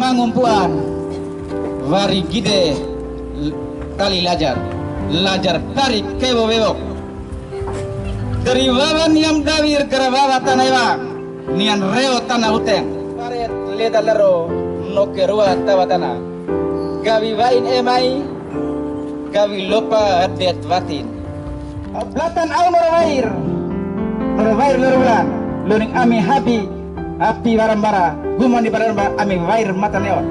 mangumpuan vari gide tali lajar tarik kebo bebok dari wawan yang dawir kerabawa tanaiwa nian reo tanah uteng paret leda lero nokerua tawatana gawi wain emai gawi lopa adet watin ablatan au norowair lerulan luning ami habi api barambara guman di barambara ami wair mata neon.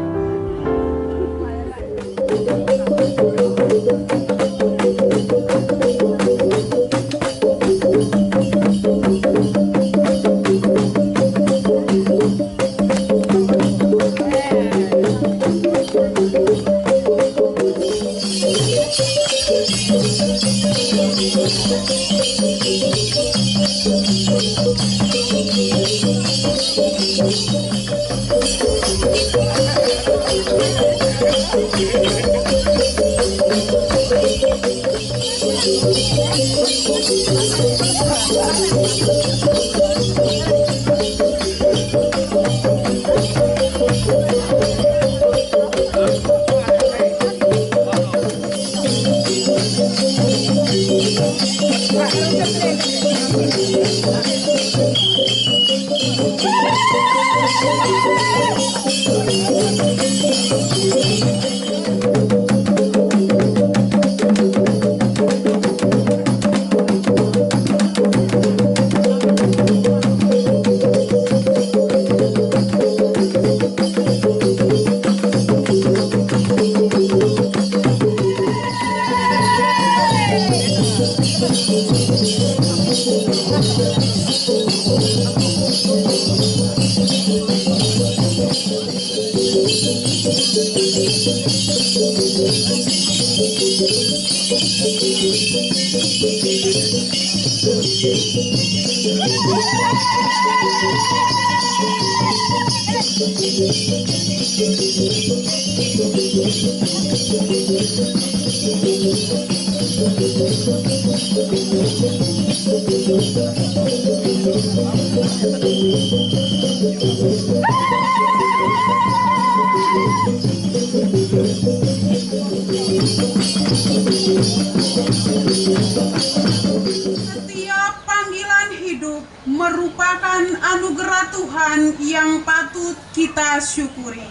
Setiap panggilan hidup merupakan anugerah Tuhan yang patut kita syukuri.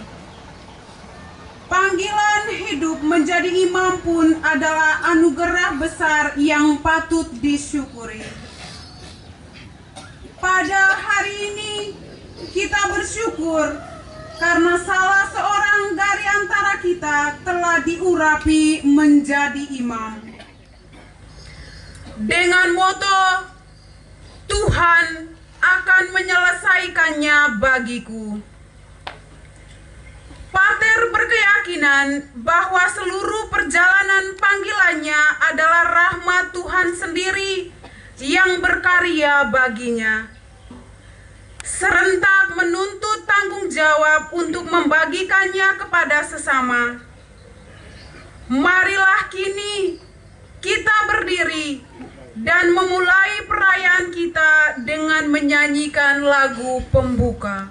Panggilan hidup menjadi imam pun adalah anugerah besar yang patut disyukuri. Pada hari ini kita bersyukur karena salah seorang dari antara kita telah diurapi menjadi imam. Dengan moto, Tuhan akan menyelesaikannya bagiku. Pater berkeyakinan bahwa seluruh perjalanan panggilannya adalah rahmat Tuhan sendiri yang berkarya baginya. Serentak menuntut tanggung jawab untuk membagikannya kepada sesama. Marilah kini kita berdiri dan memulai perayaan kita dengan menyanyikan lagu pembuka.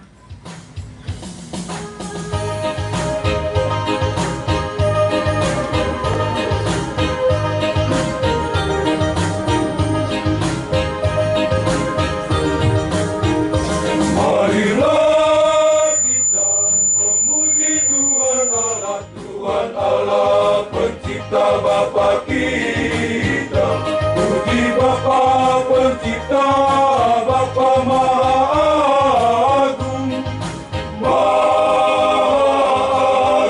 Marilah kita memuji Tuhan Allah pencipta Bapa kita. Puji Bapa pencipta, Bapa Maha Agung, Maha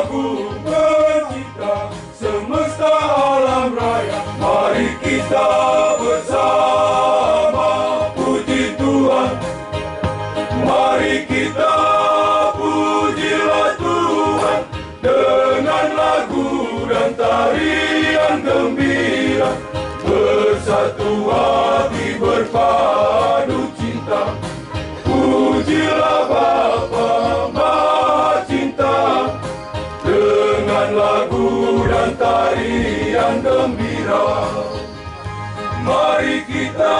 Agung pencipta semesta alam raya. Mari kita bersama puji Tuhan. Mari kita pujilah Tuhan dengan lagu dan tarian gembira. Bersatu hati berpadu cinta. Pujilah Bapa Maha Cinta dengan lagu dan tarian gembira. Mari kita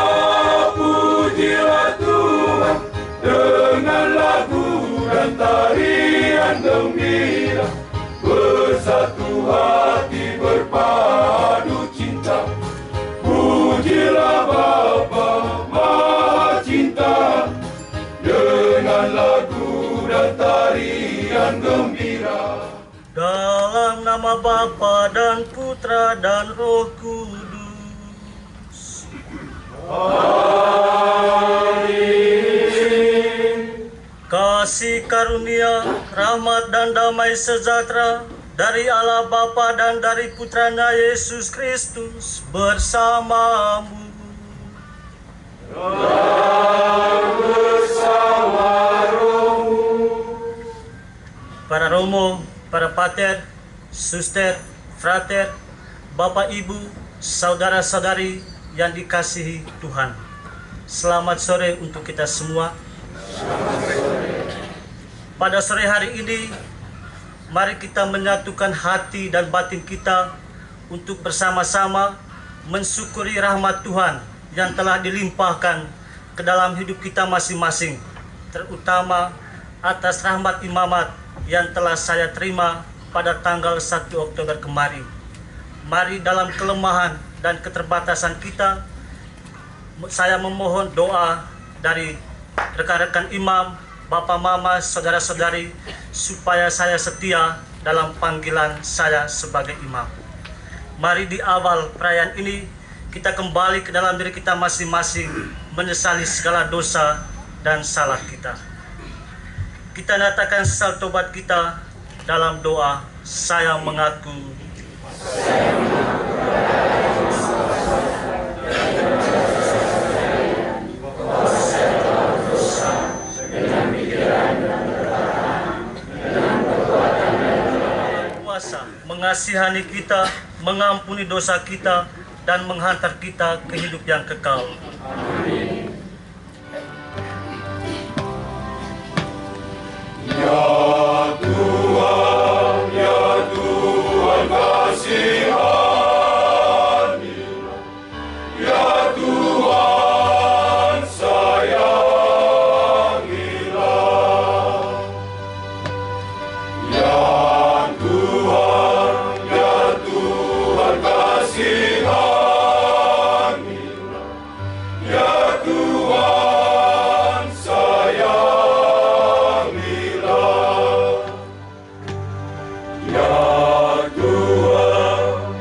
pujilah Tuhan dengan lagu dan tarian tarian gembira, bersatu hati berpadu cinta. Pujilah Bapa Maha Cinta dengan lagu dan tarian gembira. Dalam nama Bapa dan Putra dan Roh Kudus. Amin. Kasih karunia, rahmat dan damai sejahtera dari Allah Bapa dan dari Putranya Yesus Kristus bersamamu. Bersama rohmu. Para romo, para pater, suster, frater, bapak ibu, saudara-saudari yang dikasihi Tuhan. Selamat sore untuk kita semua. Pada sore hari ini, mari kita menyatukan hati dan batin kita untuk bersama-sama mensyukuri rahmat Tuhan yang telah dilimpahkan ke dalam hidup kita masing-masing, terutama atas rahmat imamat yang telah saya terima pada tanggal 1 Oktober kemarin. Mari dalam kelemahan dan keterbatasan kita, saya memohon doa dari rekan-rekan imam, bapak mama, saudara-saudari, supaya saya setia dalam panggilan saya sebagai imam. Mari di awal perayaan ini, kita kembali ke dalam diri kita masing-masing, menyesali segala dosa dan salah kita. Kita nyatakan sesal tobat kita dalam doa, saya mengaku. Kuasa mengasihani kita, mengampuni dosa kita, dan menghantar kita ke hidup yang kekal. Amin. Ya Tuhan kasihanilah. Ya Tuhan sayangilah. Ya Tuhan kasihanilah. Ya Tuhan sayangilah.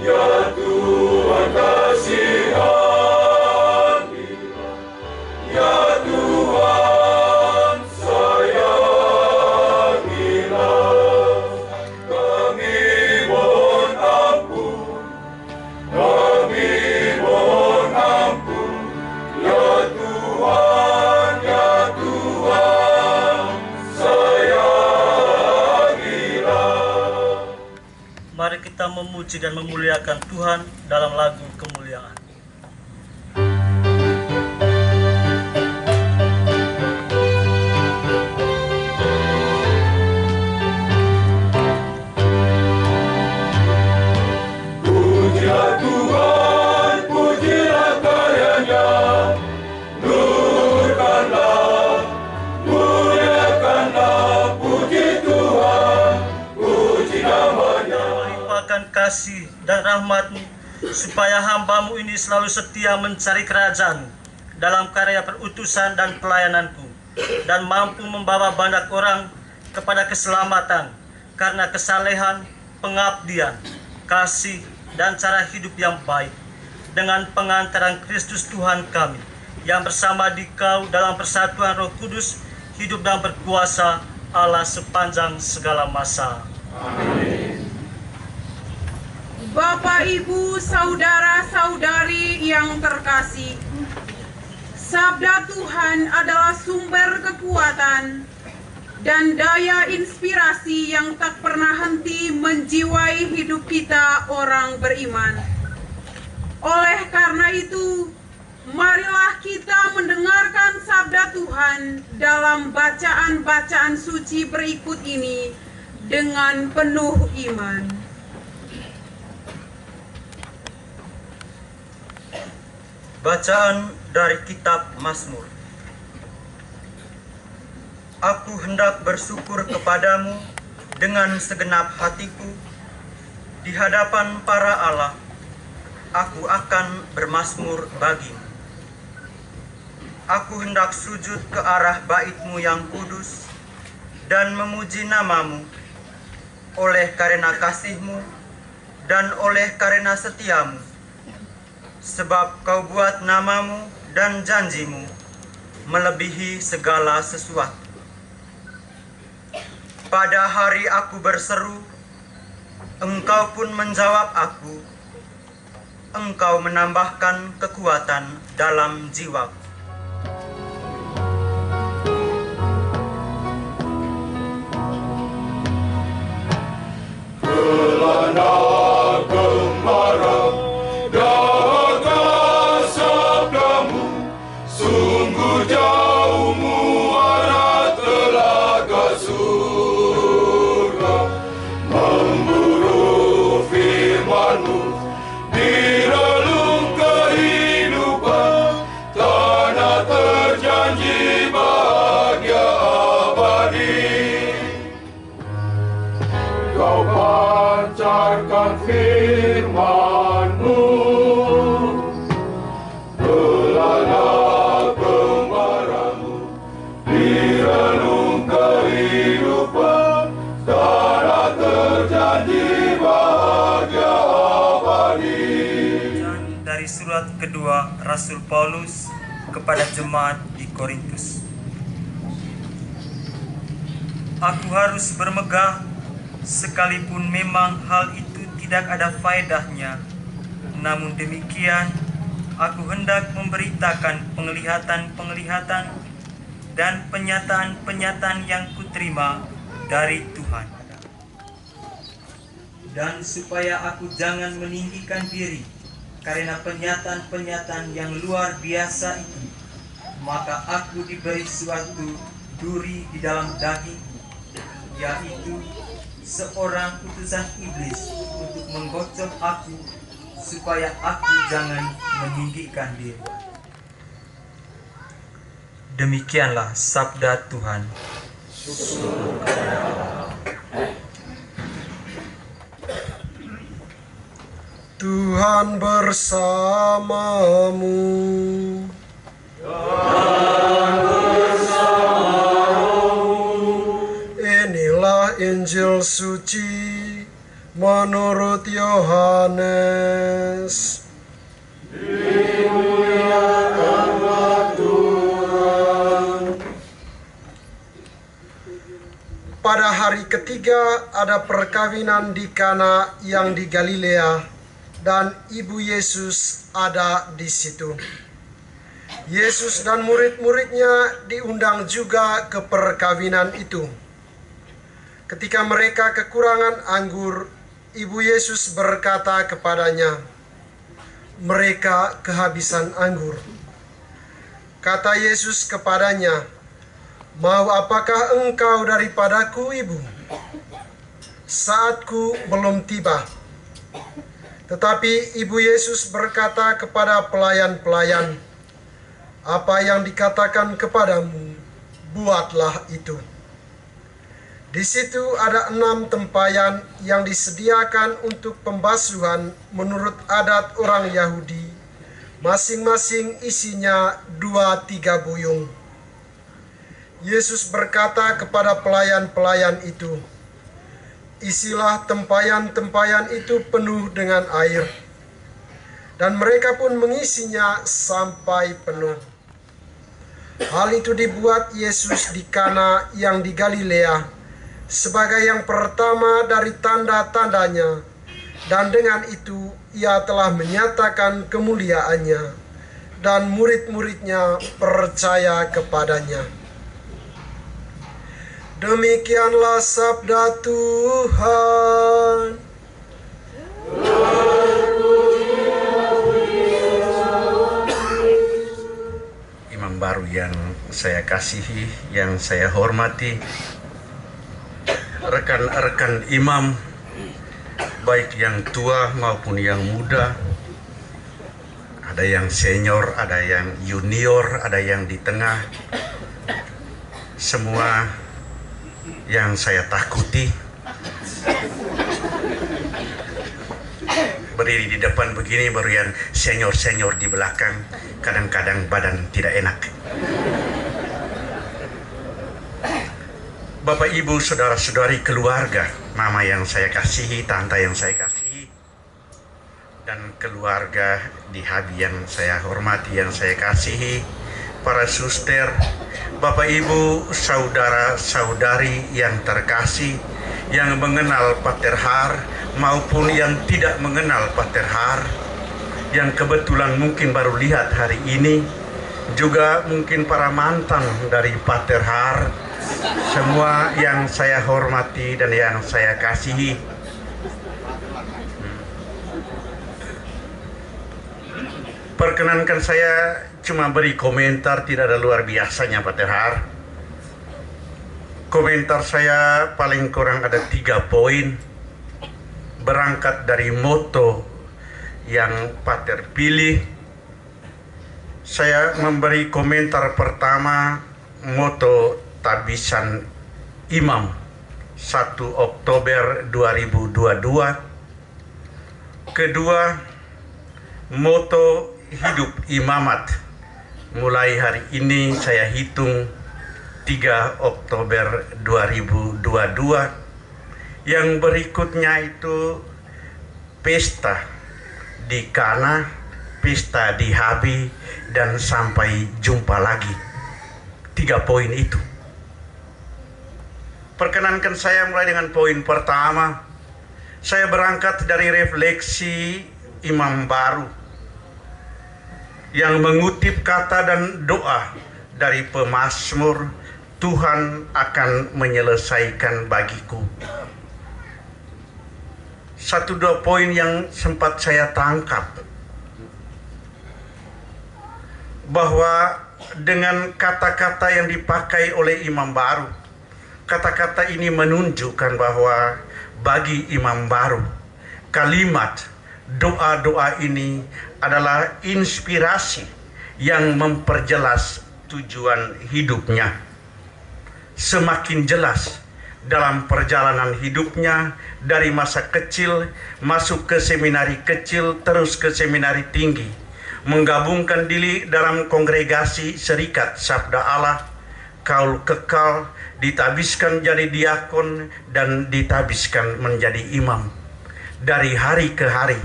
Ya Tuhan kasihanilah. Ya Tuhan sayangilah. Kami mohon ampun, kami mohon ampun. Ya Tuhan sayangilah. Mari kita memuji dan memuliakan Tuhan dalam lagu kemuliaan. Pujilah Tuhan, pujilah karyanya, nurkanlah, muliakanlah, puji Tuhan, puji namanya. Limpahkan kasih dan rahmat-Mu, supaya hamba-Mu ini selalu setia mencari kerajaan dalam karya perutusan dan pelayananku, dan mampu membawa banyak orang kepada keselamatan karena kesalehan, pengabdian, kasih, dan cara hidup yang baik, dengan pengantaran Kristus Tuhan kami, yang bersama Dikau dalam persatuan Roh Kudus, hidup dan berkuasa Allah sepanjang segala masa. Amin. Bapak, Ibu, saudara-saudari yang terkasih, sabda Tuhan adalah sumber kekuatan dan daya inspirasi yang tak pernah henti menjiwai hidup kita orang beriman. Oleh karena itu, marilah kita mendengarkan sabda Tuhan dalam bacaan-bacaan suci berikut ini dengan penuh iman. Bacaan dari kitab Mazmur. Aku hendak bersyukur kepadamu, dengan segenap hatiku di hadapan para Allah, aku akan bermazmur bagimu. Aku hendak sujud ke arah bait-Mu yang kudus dan memuji namamu oleh karena kasih-Mu dan oleh karena setiamu, sebab Kau buat namamu dan janji-Mu melebihi segala sesuatu. Pada hari aku berseru, Engkau pun menjawab aku. Engkau menambahkan kekuatan dalam jiwaku. Kelana gembara dahaga sabdamu, sungguh jauh muara telaga surga. Memburu firman-Mu di relung kehidupan, tanah terjanji bahagia abadi. Kau pancarkan firman-Mu, belana gembara-Mu di relung kehidupan, tanah terjanji bahagia abadi. Dari surat kedua Rasul Paulus kepada jemaat di Korintus. Aku harus bermegah sekalipun memang hal itu tidak ada faedahnya. Namun demikian, aku hendak memberitakan penglihatan-penglihatan dan penyataan-penyataan yang kuterima dari Tuhan. Dan supaya aku jangan meninggikan diri karena penyataan-penyataan yang luar biasa itu, maka aku diberi suatu duri di dalam dagingku, yaitu seorang utusan iblis untuk menggocok aku, supaya aku jangan meninggikan diri. Demikianlah sabda Tuhan. Tuhan bersamamu. Inilah Injil suci menurut Yohanes. Dimuliakanlah Tuhan. Pada hari ketiga ada perkawinan di Kana yang di Galilea, dan ibu Yesus ada di situ. Yesus dan murid-muridnya diundang juga ke perkawinan itu. Ketika mereka kekurangan anggur, ibu Yesus berkata kepadanya, "Mereka kehabisan anggur." Kata Yesus kepadanya, "Mau apakah engkau daripadaku, ibu? Saatku belum tiba." Tetapi ibu Yesus berkata kepada pelayan-pelayan, "Apa yang dikatakan kepadamu, buatlah itu." Di situ ada 6 tempayan yang disediakan untuk pembasuhan menurut adat orang Yahudi. Masing-masing isinya 2-3 buyung. Yesus berkata kepada pelayan-pelayan itu, "Isilah tempayan-tempayan itu penuh dengan air." Dan mereka pun mengisinya sampai penuh. Hal itu dibuat Yesus di Kana yang di Galilea sebagai yang pertama dari tanda-tandanya, dan dengan itu ia telah menyatakan kemuliaannya, dan murid-muridnya percaya kepadanya. Demikianlah sabda Tuhan. Imam baru yang saya kasihi, yang saya hormati, rekan-rekan imam, baik yang tua maupun yang muda, ada yang senior, ada yang junior, ada yang di tengah, semua yang saya takuti, Berdiri di depan begini baru yang senior-senior di belakang, kadang-kadang badan tidak enak. Bapak, Ibu, saudara-saudari, keluarga, mama yang saya kasihi, tante yang saya kasihi, dan keluarga di Habi yang saya hormati, yang saya kasihi, para suster, Bapak, Ibu, saudara-saudari yang terkasih, yang mengenal Pater Har maupun yang tidak mengenal Pater Har, yang kebetulan mungkin baru lihat hari ini, juga mungkin para mantan dari Pater Har, semua yang saya hormati dan yang saya kasihi. Perkenankan saya cuma beri komentar, tidak ada luar biasanya Pater Har. Komentar saya paling kurang ada 3 poin, berangkat dari moto yang Pater pilih. Saya memberi komentar pertama, moto Tabisan Imam 1 Oktober 2022. Kedua, moto hidup imamat mulai hari ini saya hitung 3 Oktober 2022. Yang berikutnya itu pesta di Kana, pesta di Habi, dan sampai jumpa lagi. 3 poin itu. Perkenankan saya mulai dengan poin pertama. Saya berangkat dari refleksi imam baru yang mengutip kata dan doa dari pemazmur, Tuhan akan menyelesaikan bagiku. 1-2 poin yang sempat saya tangkap, bahwa dengan kata-kata yang dipakai oleh imam baru, kata-kata ini menunjukkan bahwa bagi imam baru, kalimat doa-doa ini adalah inspirasi yang memperjelas tujuan hidupnya. Semakin jelas dalam perjalanan hidupnya dari masa kecil masuk ke seminari kecil, terus ke seminari tinggi, menggabungkan diri dalam kongregasi Serikat Sabda Allah, Kaul Kekal, ditabiskan jadi diakon dan ditabiskan menjadi imam. Dari hari ke hari,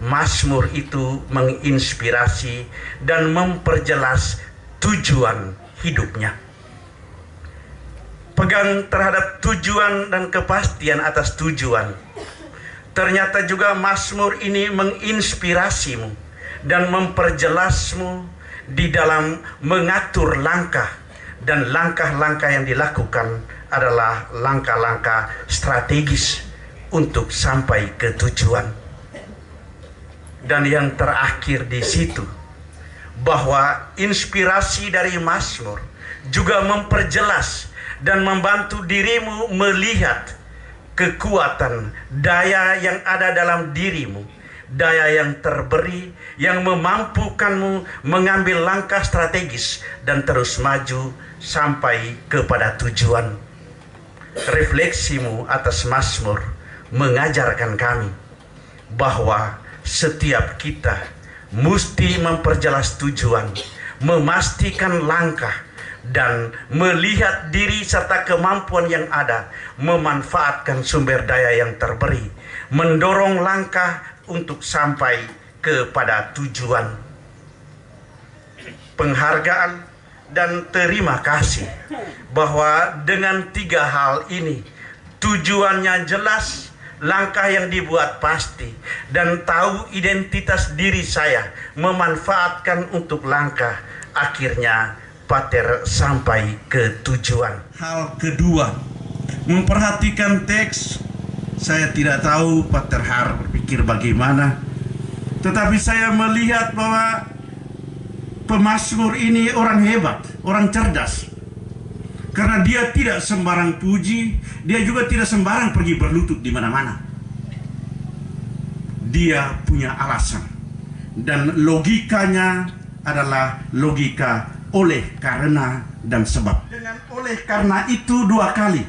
mazmur itu menginspirasi dan memperjelas tujuan hidupnya. Pegang terhadap tujuan dan kepastian atas tujuan. Ternyata juga mazmur ini menginspirasimu dan memperjelasmu di dalam mengatur langkah, dan langkah-langkah yang dilakukan adalah langkah-langkah strategis untuk sampai ke tujuan. Dan yang terakhir di situ, bahwa inspirasi dari mazmur juga memperjelas dan membantu dirimu melihat kekuatan daya yang ada dalam dirimu, daya yang terberi yang memampukanmu mengambil langkah strategis dan terus maju sampai kepada tujuan. Refleksimu atas mazmur mengajarkan kami bahwa setiap kita mesti memperjelas tujuan, memastikan langkah, dan melihat diri serta kemampuan yang ada, memanfaatkan sumber daya yang terberi, mendorong langkah untuk sampai kepada tujuan. Penghargaan dan terima kasih bahwa dengan 3 hal ini, tujuannya jelas, langkah yang dibuat pasti, dan tahu identitas diri saya, memanfaatkan untuk langkah, akhirnya Pater sampai ke tujuan. Hal kedua, memperhatikan teks. Saya tidak tahu Pater Har berpikir bagaimana, tetapi saya melihat bahwa pemazmur ini orang hebat, orang cerdas. Karena dia tidak sembarang puji, dia juga tidak sembarang pergi berlutut di mana-mana. Dia punya alasan, dan logikanya adalah logika oleh, karena, dan sebab. Dengan oleh karena itu 2 kali.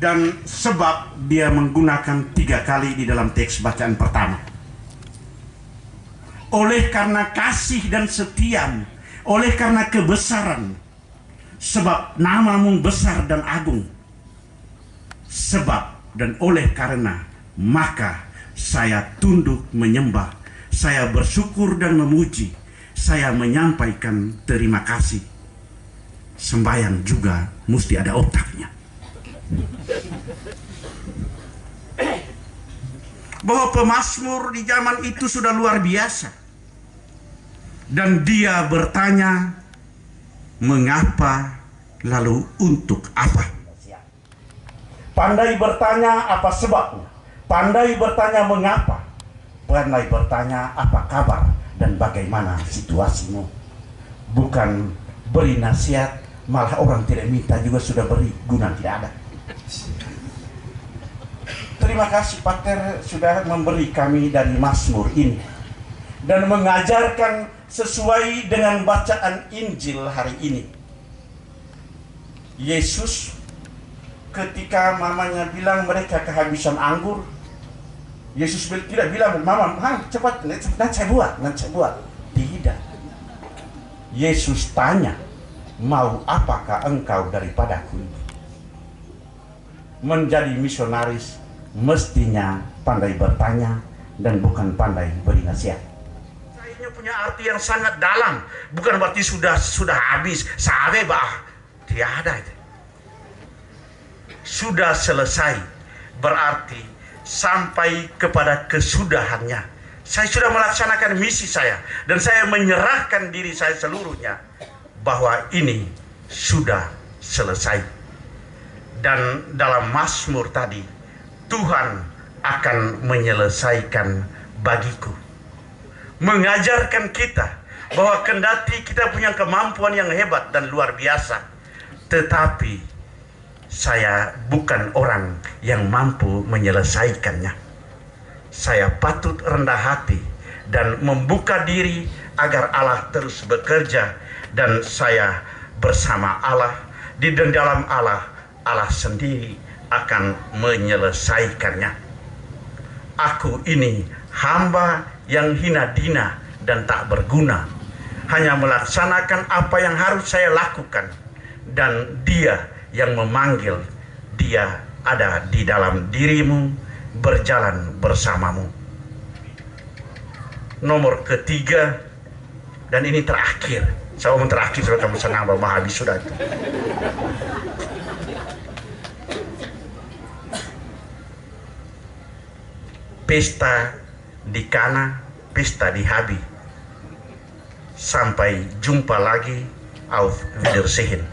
Dan sebab dia menggunakan 3 kali di dalam teks bacaan pertama. Oleh karena kasih dan setiamu, oleh karena kebesaran, sebab namamu besar dan agung. Sebab dan oleh karena, maka saya tunduk menyembah, saya bersyukur dan memuji, saya menyampaikan terima kasih. Sembahyang juga mesti ada otaknya. Bahwa pemazmur di zaman itu sudah luar biasa. Dan dia bertanya, mengapa lalu untuk apa? Pandai bertanya apa sebabnya, pandai bertanya mengapa, pandai bertanya apa kabar dan bagaimana situasimu. Bukan beri nasihat, malah orang tidak minta juga sudah beri, guna tidak ada. Terima kasih Pater sudah memberi kami dari Mazmur ini dan mengajarkan sesuai dengan bacaan Injil hari ini. Yesus ketika mamanya bilang mereka kehabisan anggur, Yesus tidak bilang, mama, cepat, nanti saya buat. Tidak. Yesus tanya, mau apakah engkau daripadaku? Menjadi misionaris mestinya pandai bertanya dan bukan pandai beri nasihat. Ini punya arti yang sangat dalam, bukan berarti sudah habis, sabe bah, tiada itu. Sudah selesai berarti sampai kepada kesudahannya. Saya sudah melaksanakan misi saya dan saya menyerahkan diri saya seluruhnya bahwa ini sudah selesai. Dan dalam Mazmur tadi, Tuhan akan menyelesaikan bagiku, mengajarkan kita bahwa kendati kita punya kemampuan yang hebat dan luar biasa, tetapi saya bukan orang yang mampu menyelesaikannya. Saya patut rendah hati dan membuka diri agar Allah terus bekerja, dan saya bersama Allah, di dalam Allah, Allah sendiri akan menyelesaikannya. Aku ini hamba yang hina dina dan tak berguna, hanya melaksanakan apa yang harus saya lakukan, dan Dia yang memanggil, Dia ada di dalam dirimu, berjalan bersamamu. Nomor ketiga, dan ini terakhir, saya ngomong terakhir supaya kamu senang bahwa habis sudah itu. Pesta di Kana, pesta di Habi. Sampai jumpa lagi, auf Wiedersehen.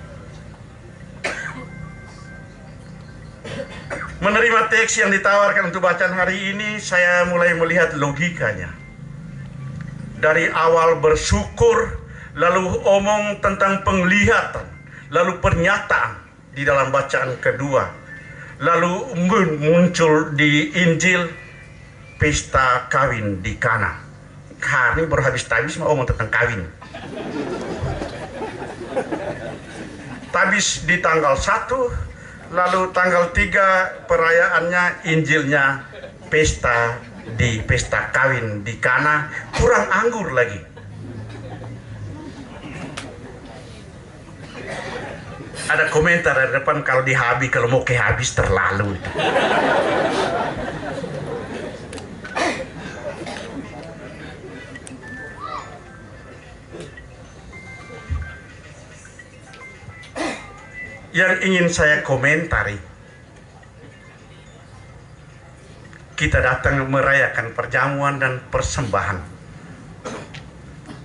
Menerima teks yang ditawarkan untuk bacaan hari ini, saya mulai melihat logikanya. Dari awal bersyukur, lalu omong tentang penglihatan, lalu pernyataan di dalam bacaan kedua, lalu muncul di Injil pesta kawin di Kana. Kami baru habis mau omong tentang kawin. Habis di tanggal 1, lalu tanggal 3 perayaannya, Injilnya pesta kawin di Kana, kurang anggur lagi. Ada komentar dari depan, kalau di Habi, kalau mau ke habis terlalu. Yang ingin saya komentari, kita datang merayakan perjamuan dan persembahan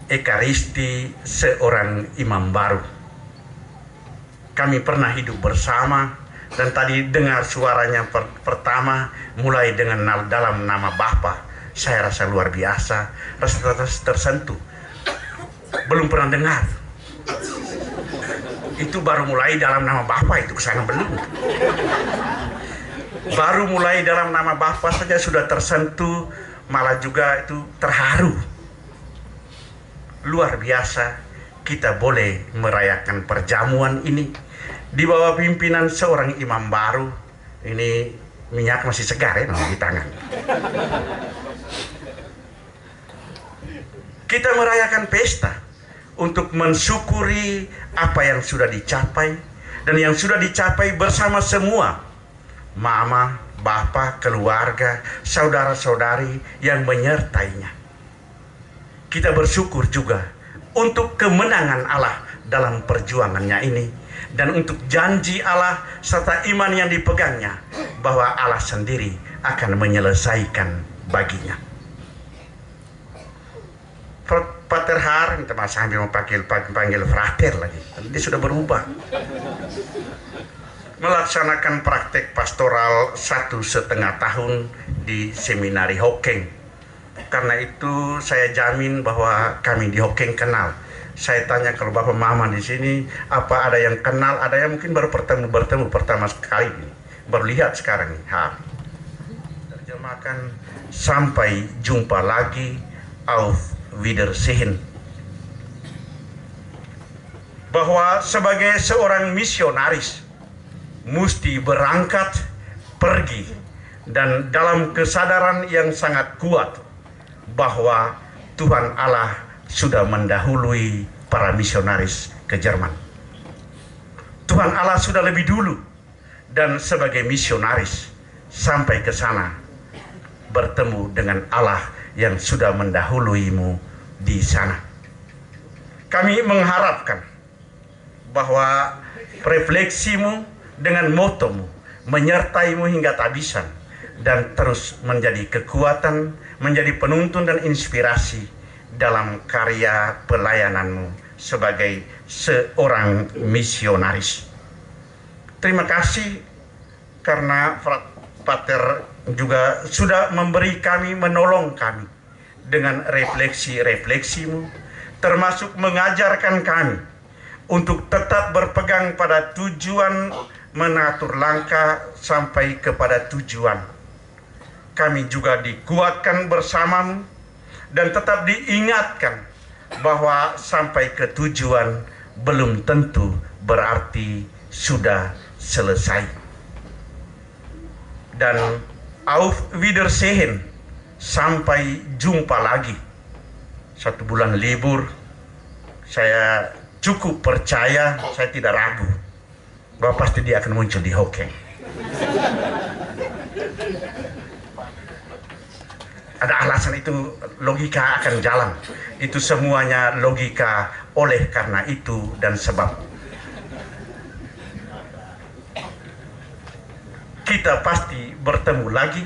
Ekaristi seorang imam baru. Kami pernah hidup bersama, dan tadi dengar suaranya pertama mulai dengan dalam nama Bapa. Saya rasa luar biasa, rasa tersentuh. Belum pernah dengar. Itu baru mulai dalam nama Bapa, itu kesana belum. Baru mulai dalam nama Bapa saja sudah tersentuh, malah juga itu terharu. Luar biasa, kita boleh merayakan perjamuan ini di bawah pimpinan seorang imam baru Ini minyak masih segar ya di tangan. Kita merayakan pesta untuk mensyukuri apa yang sudah dicapai dan yang sudah dicapai bersama semua mama, bapak, keluarga, saudara-saudari yang menyertainya. Kita bersyukur juga untuk kemenangan Allah dalam perjuangannya ini dan untuk janji Allah serta iman yang dipegangnya bahwa Allah sendiri akan menyelesaikan baginya. Pater Har, minta maaf sambil panggil frater lagi, dia sudah berubah. Melaksanakan praktek pastoral 1,5 tahun di seminari Hokeng. Karena itu saya jamin bahwa kami di Hokeng kenal. Saya tanya kalau bapak mama di sini, apa ada yang kenal, ada yang mungkin baru bertemu pertama sekali ini, baru lihat sekarang nih. Terjemahkan, sampai jumpa lagi, auf Wiedersehen. Bahwa sebagai seorang misionaris mesti berangkat pergi dan dalam kesadaran yang sangat kuat bahwa Tuhan Allah sudah mendahului para misionaris ke Jerman. Tuhan Allah sudah lebih dulu dan sebagai misionaris sampai ke sana bertemu dengan Allah yang sudah mendahuluimu di sana. Kami mengharapkan bahwa refleksimu dengan motomu menyertaimu hingga tak habisan dan terus menjadi kekuatan, menjadi penuntun dan inspirasi dalam karya pelayananmu sebagai seorang misionaris. Terima kasih karena Pater juga sudah memberi kami, menolong kami dengan refleksi-refleksimu, termasuk mengajarkan kami untuk tetap berpegang pada tujuan, mengatur langkah sampai kepada tujuan. Kami juga dikuatkan bersamamu dan tetap diingatkan bahwa sampai ke tujuan belum tentu berarti sudah selesai. Dan auf Wiedersehen, sampai jumpa lagi. 1 bulan libur, saya cukup percaya, saya tidak ragu bahwa pasti dia akan muncul di Hokeng. Ada alasan itu, logika akan jalan. Itu semuanya logika, oleh karena itu dan sebab. Kita pasti bertemu lagi,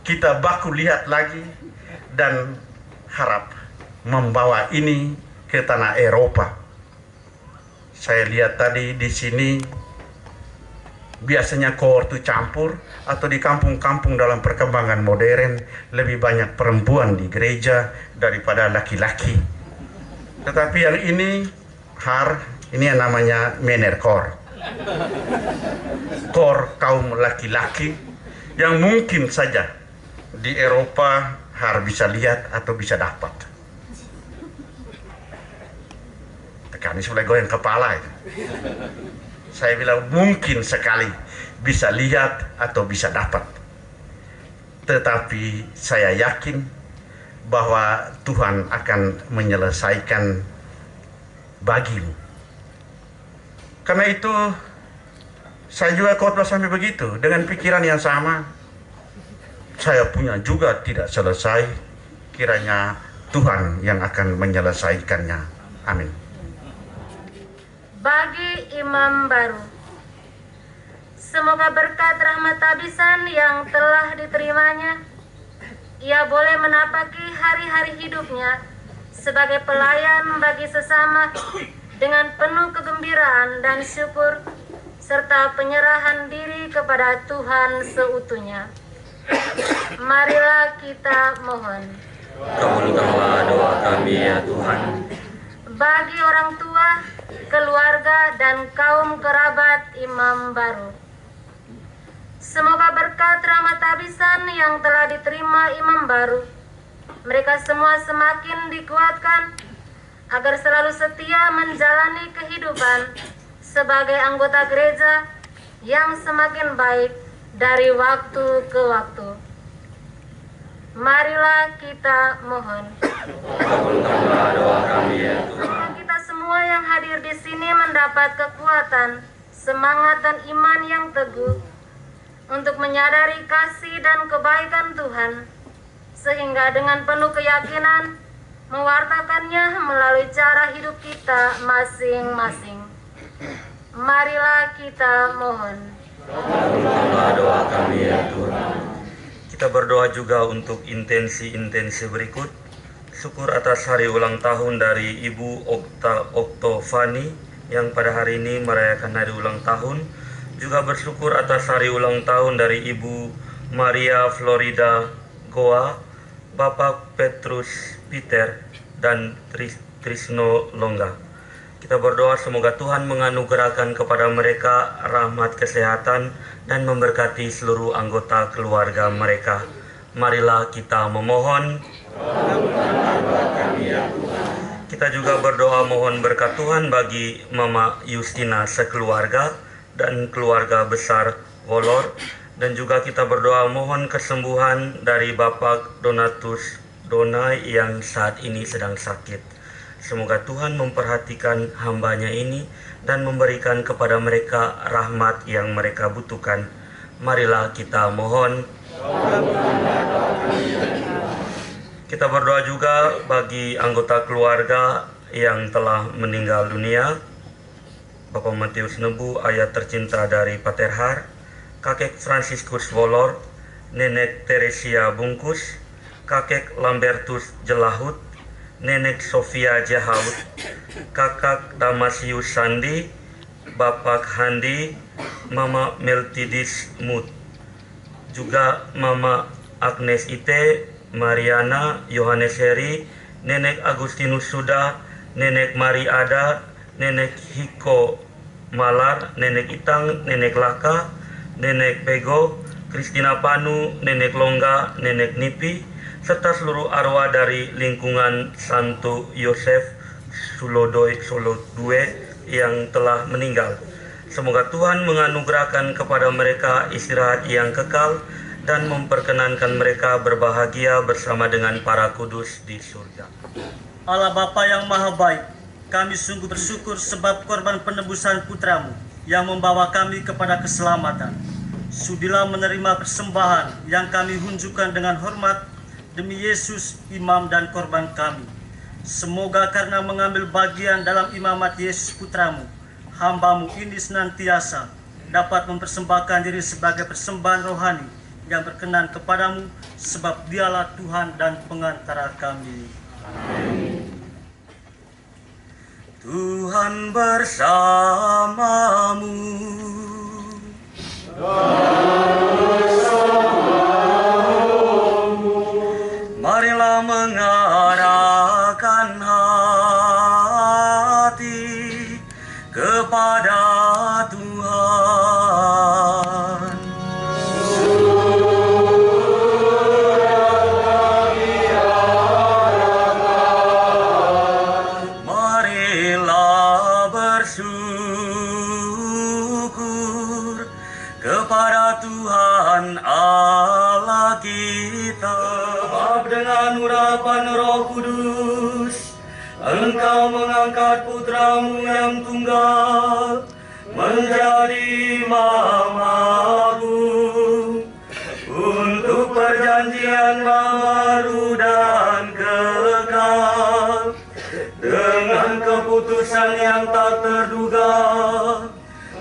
kita baku lihat lagi, dan harap membawa ini ke tanah Eropa. Saya lihat tadi di sini biasanya kohort itu campur, atau di kampung-kampung dalam perkembangan modern lebih banyak perempuan di gereja daripada laki-laki. Tetapi yang ini ini yang namanya Menerkor, kor kaum laki-laki yang mungkin saja di Eropa bisa lihat atau bisa dapat. Kami sudah goyang kepala itu. Saya bilang mungkin sekali bisa lihat atau bisa dapat. Tetapi saya yakin bahwa Tuhan akan menyelesaikan bagimu. Karena itu saya juga khotbah sampai begitu dengan pikiran yang sama. Saya punya juga tidak selesai, kiranya Tuhan yang akan menyelesaikannya. Amin. Bagi imam baru, semoga berkat rahmat tabisan yang telah diterimanya, ia boleh menapaki hari-hari hidupnya sebagai pelayan bagi sesama dengan penuh kegembiraan dan syukur, serta penyerahan diri kepada Tuhan seutuhnya. Marilah kita mohon. Kabulkanlah doa kami ya Tuhan. Bagi orang tua, keluarga, dan kaum kerabat imam baru, semoga berkat rahmat tabisan yang telah diterima imam baru, mereka semua semakin dikuatkan agar selalu setia menjalani kehidupan sebagai anggota gereja yang semakin baik dari waktu ke waktu. Marilah kita mohon. Kabulkanlah doa kami ya Tuhan. Kita semua yang hadir di sini mendapat kekuatan, semangat dan iman yang teguh untuk menyadari kasih dan kebaikan Tuhan, sehingga dengan penuh keyakinan mewartakannya melalui cara hidup kita masing-masing. Marilah kita mohon. Kabulkanlah doa kami ya Tuhan. Kita berdoa juga untuk intensi-intensi berikut. Syukur atas hari ulang tahun dari Ibu Oktovani yang pada hari ini merayakan hari ulang tahun. Juga bersyukur atas hari ulang tahun dari Ibu Maria Florida Goa, Bapak Petrus Peter, dan Trisno Longga. Kita berdoa semoga Tuhan menganugerahkan kepada mereka rahmat kesehatan dan memberkati seluruh anggota keluarga mereka. Marilah kita memohon. Kita juga berdoa mohon berkat Tuhan bagi Mama Justina sekeluarga dan keluarga besar Wolor. Dan juga kita berdoa mohon kesembuhan dari Bapak Donatus Donai yang saat ini sedang sakit. Semoga Tuhan memperhatikan hambanya ini dan memberikan kepada mereka rahmat yang mereka butuhkan. Marilah kita mohon. Kita berdoa juga bagi anggota keluarga yang telah meninggal dunia. Bapak Matius Nebu, ayah tercinta dari Paterhar, kakek Franciscus Wolor, nenek Teresia Bungkus, kakek Lambertus Jelahut, nenek Sofia Jahaut, kakak Damasius Sandi, Bapak Handi, Mama Meltidis Mut, juga Mama Agnes Ite, Mariana, Yohanes Heri, nenek Agustinus Suda, nenek Mari Ada, nenek Hiko Malar, nenek Itang, nenek Laka, nenek Pego, Kristina Panu, nenek Longga, nenek Nipi, serta seluruh arwah dari lingkungan Santo Yosef Sulodoy Solodue yang telah meninggal. Semoga Tuhan menganugerahkan kepada mereka istirahat yang kekal dan memperkenankan mereka berbahagia bersama dengan para kudus di surga. Allah Bapa yang Maha Baik, kami sungguh bersyukur sebab korban penebusan putramu yang membawa kami kepada keselamatan. Sudilah menerima persembahan yang kami hunjukkan dengan hormat demi Yesus, imam dan korban kami. Semoga karena mengambil bagian dalam imamat Yesus putramu, hambamu ini senantiasa dapat mempersembahkan diri sebagai persembahan rohani yang berkenan kepadamu, sebab dialah Tuhan dan pengantara kami. Amin. Tuhan bersamamu. Marilah mengarahkan hati kepada Tuhan. Marilah bersyukur kepada Tuhan Allah kita. Dengan urapan Roh Kudus, Engkau mengangkat putramu yang tunggal menjadi Imam Agung untuk perjanjian baru dan kekal. Dengan keputusan yang tak terduga,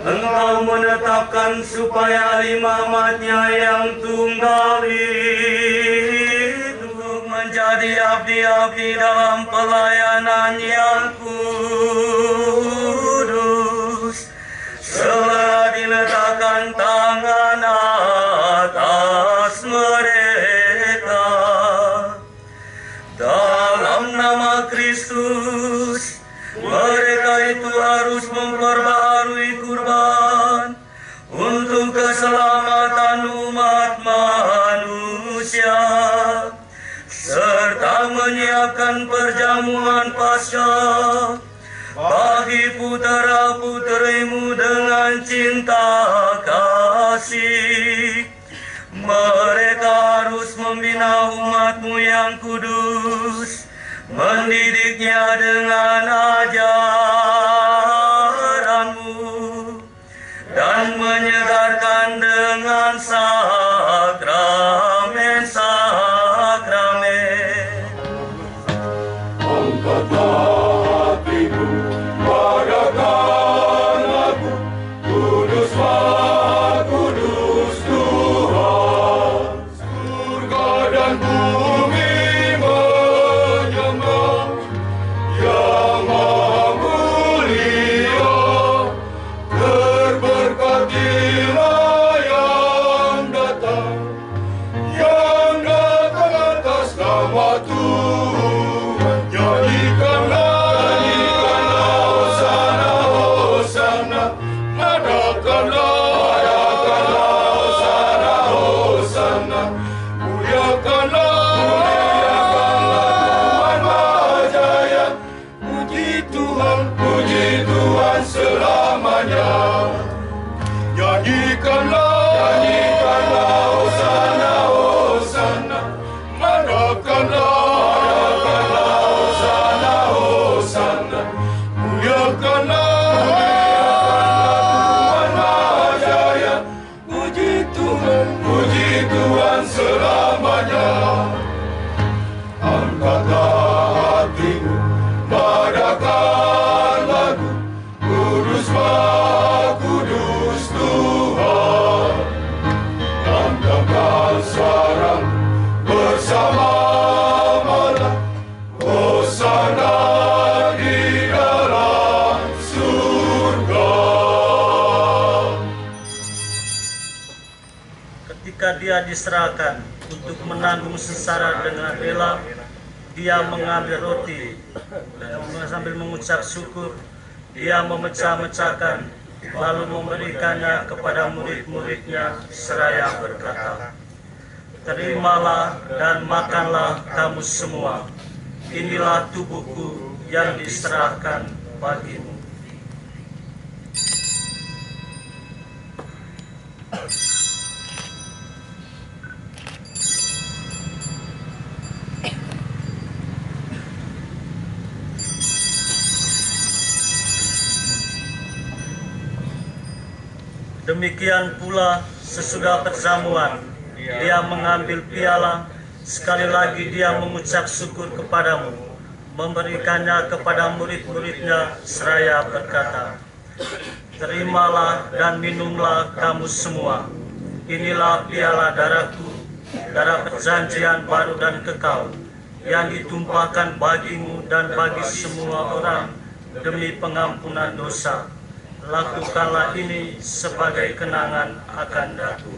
Engkau menetapkan supaya imamatnya yang tunggal menjadi abdi-abdi dalam pelayanan yang kudus. Setelah diletakkan tangan atas mereka, dalam nama Kristus, mereka itu harus memperbaharui kurban untuk keselamatan umat manusia, serta menyiapkan perjamuan Paskah bagi putera-puterimu dengan cinta kasih. Mereka harus membina umat-Mu yang kudus, mendidiknya dengan ajaran-Mu, dan menyegarkan dengan sakramen-sakramen. Angkatlah hatimu, padakan lagu, kudus Maha Kudus Tuhan. Surga dan bumi menyembah Yang Maha Mulia. Terberkatilah yang datang atas nama Tuhan. Nyanyikanlah Hosana, Hosana. Madakanlah Hosana, Hosana. Muliakanlah Tuhan Maha Jaya. Puji Tuhan selamanya. Nyanyikanlah Hosana, Hosana. Madakanlah Hosana, Hosana. Muliakanlah Tuhan Maha Jaya. Puji Tuhan selamanya. Angkatlah hatimu, padakan lagu, kudus Maha Kudus Tuhan. Lambangkan suaramu bersama malam, Hosana di dalam surga. Ketika dia diserahkan untuk menanggung sengsara dengan rela, dia mengambil roti dan sambil mengucap syukur, dia memecah-mecahkan, lalu memberikannya kepada murid-muridnya seraya berkata, "Terimalah dan makanlah kamu semua. Inilah tubuhku yang diserahkan bagimu." Demikian pula sesudah perjamuan, dia mengambil piala, sekali lagi dia mengucap syukur kepadamu, memberikannya kepada murid-muridnya seraya berkata, "Terimalah dan minumlah kamu semua. Inilah piala darahku, darah perjanjian baru dan kekal, yang ditumpahkan bagimu dan bagi semua orang demi pengampunan dosa. Lakukanlah ini sebagai kenangan akan aku."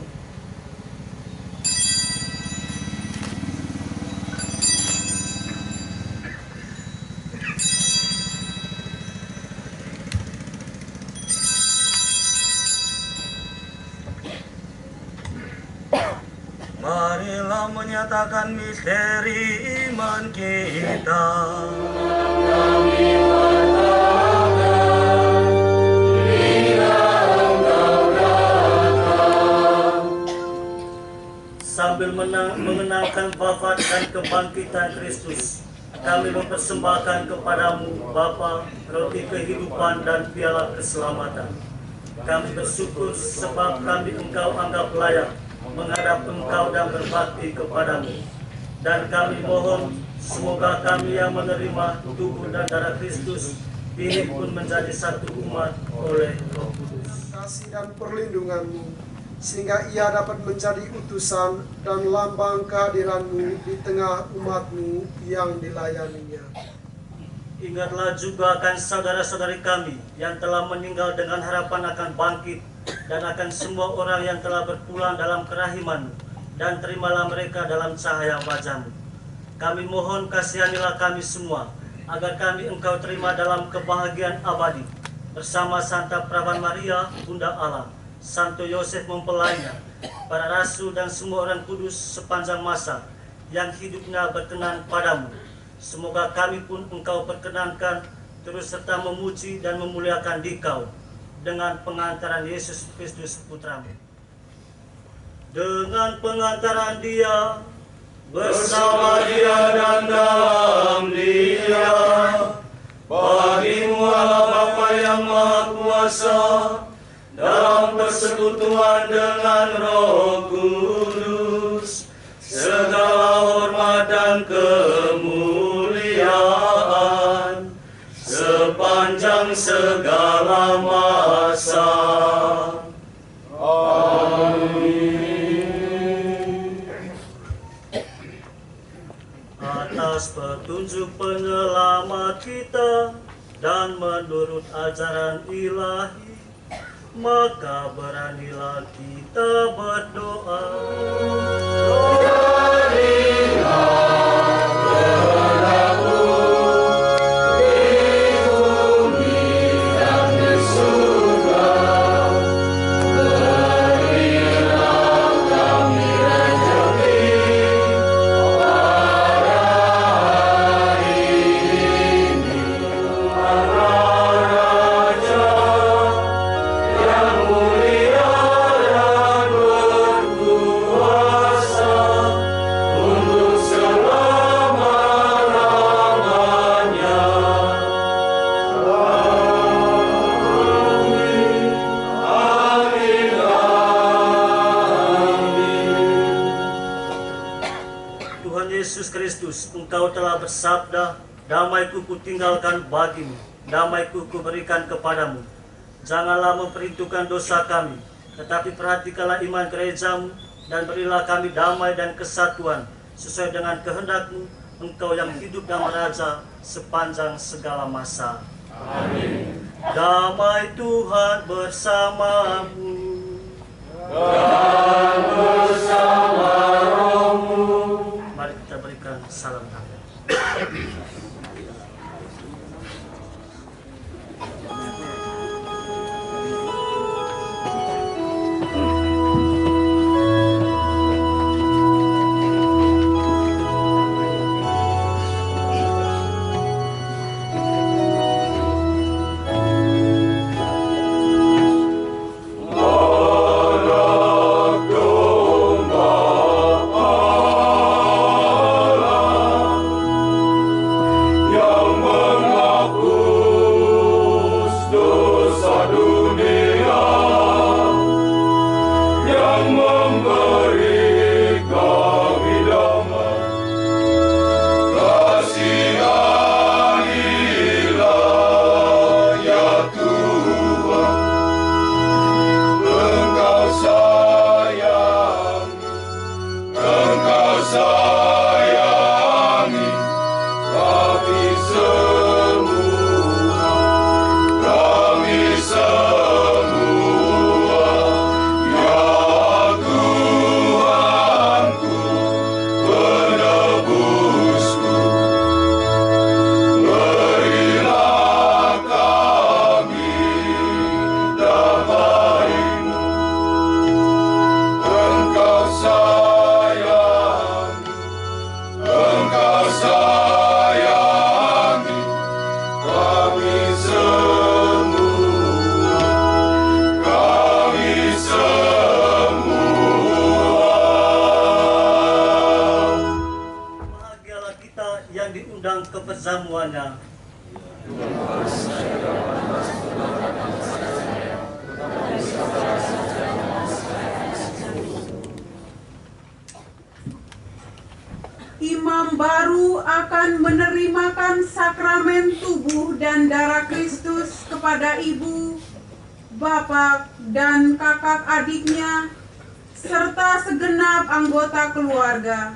Marilah menyatakan misteri iman kita. Sambil mengenangkan wafat dan kebangkitan Kristus, kami mempersembahkan kepadamu, Bapa, roti kehidupan dan piala keselamatan. Kami bersyukur sebab kami Engkau anggap layak menghadap Engkau dan berbakti kepadamu. Dan kami mohon, semoga kami yang menerima tubuh dan darah Kristus ini pun menjadi satu umat oleh Roh Kudus. Kasih dan perlindungan-Mu, sehingga ia dapat menjadi utusan dan lambang kehadiran-Mu di tengah umat-Mu yang dilayaninya. Ingatlah juga akan saudara-saudari kami yang telah meninggal dengan harapan akan bangkit, dan akan semua orang yang telah berpulang dalam kerahiman-Mu, dan terimalah mereka dalam cahaya wajah-Mu. Kami mohon kasihanilah kami semua, agar kami Engkau terima dalam kebahagiaan abadi, bersama Santa Perawan Maria, Bunda Allah, Santo Yosef mempelainya, para rasul dan semua orang kudus sepanjang masa yang hidupnya berkenan padamu. Semoga kami pun Engkau perkenankan terus serta memuji dan memuliakan Dikau dengan pengantaran Yesus Kristus Putra-Mu. dengan pengantaran Dia, bersama Dia dan dalam Dia, bagimu Allah Bapa yang Maha Kuasa, dalam persekutuan dengan Roh Kudus, segala hormat dan kemuliaan sepanjang segala masa. Amin. Atas petunjuk penyelamat kita dan menurut ajaran ilahi, maka beranilah kita berdoa. Engkau telah bersabda, damai-Ku kutinggalkan bagimu, damai-Ku kuberikan kepadamu. Janganlah memperhitungkan dosa kami, tetapi perhatikanlah iman gerejamu, dan berilah kami damai dan kesatuan, sesuai dengan kehendak-Mu, Engkau yang hidup dan meraja sepanjang segala masa. Amin. Damai Tuhan bersamamu. Dan bersama rohmu. Mari kita berikan salam damai. Keperjamuannya. Imam baru akan menerimakan sakramen tubuh dan darah Kristus kepada ibu, bapak, dan kakak adiknya, serta segenap anggota keluarga.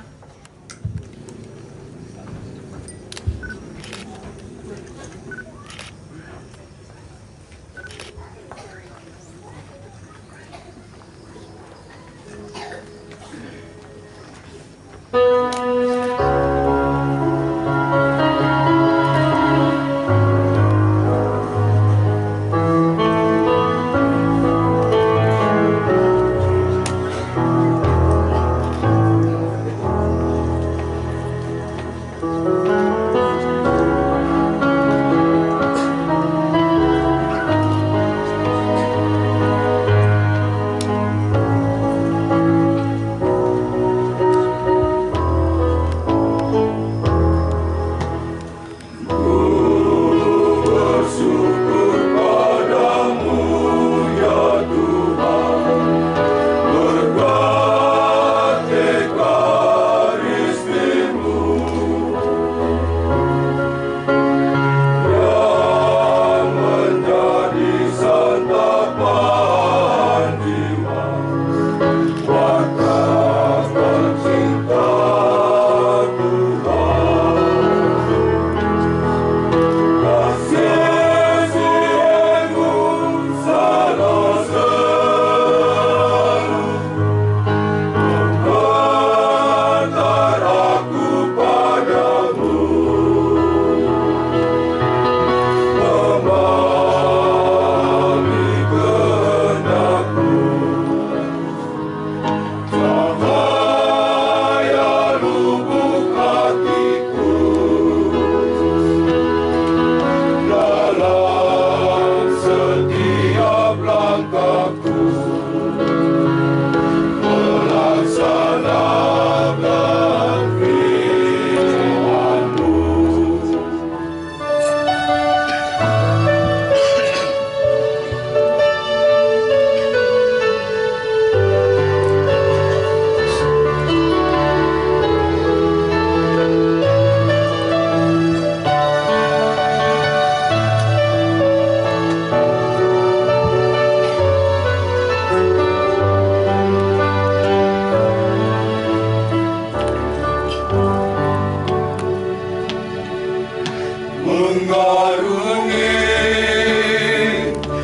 mengarungi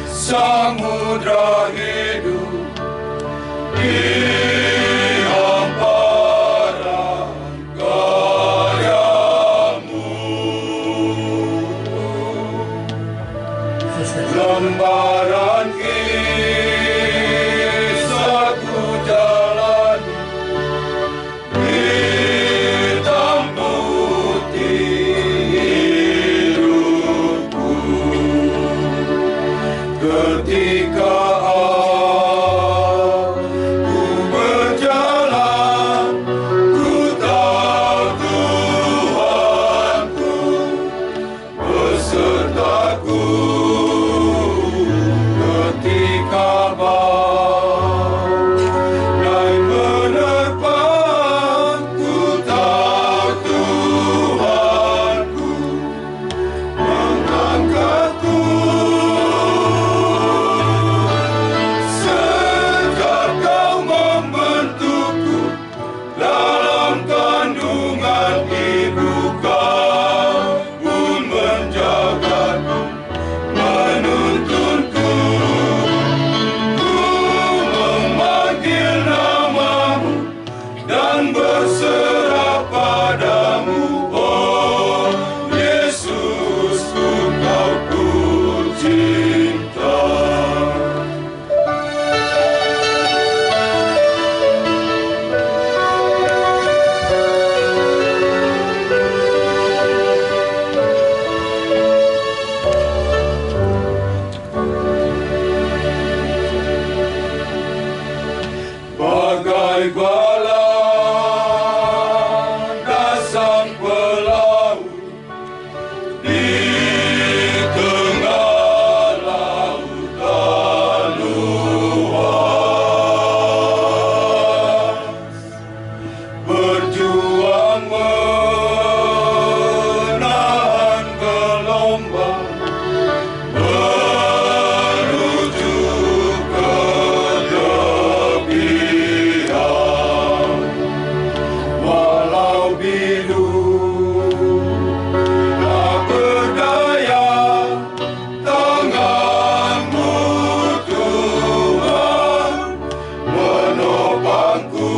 samudra hidup di hamparan karya-Mu. Lembaran kisah ku jalani hitam putih hidupku. Ketika aku berjalan, ku tahu Tuhanku besertaku. Ketika badai menerpa, ku tahu Tuhanku mengangkatku. Sejak Kau membentukku dalam kandungan ibu, Kau pun menjagaku, menuntunku. Ku memanggil nama-Mu dan berserah pada-Mu. Oh Yesus, Kau ku cinta. Bagai bala dasar pelaut di tengah lautan luas, berjuang menahan gelombang menuju ke tepian. Walau biru tak berdaya, tangan-Mu Tuhan menopangku.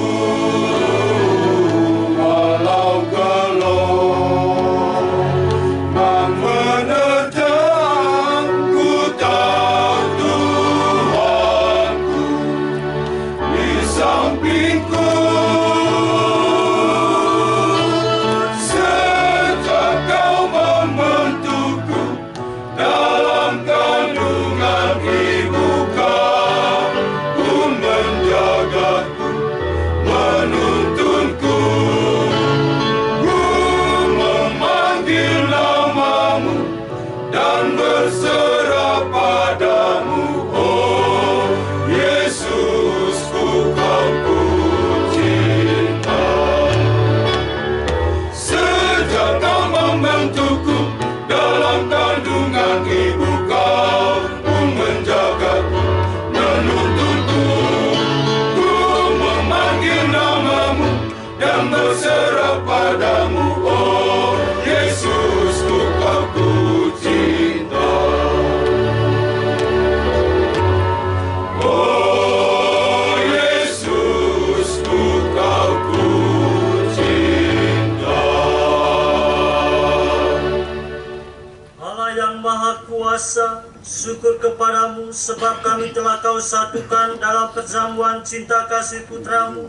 Walau gelombang menerjang, ku tahu Tuhanku di sampingku. Sejak Kau membentukku dalam kandungan ibu, Kau pun menjagaku, menuntunku. Ku memanggil nama-Mu dan berserah pada-Mu. Oh Yesus, Kau ku cinta. Sejak Kau membentukku dalam kandungan ibu, Kau pun menjagaku, menuntunku. Ku memanggil nama-Mu dan berserah pada-Mu. Oh Yesus, Kau ku cinta. Oh Yesus, Kau ku cinta. Allah yang Maha Kuasa, syukur kepadamu sebab kami telah Kau satukan dalam perjamuan cinta kasih Putra-Mu.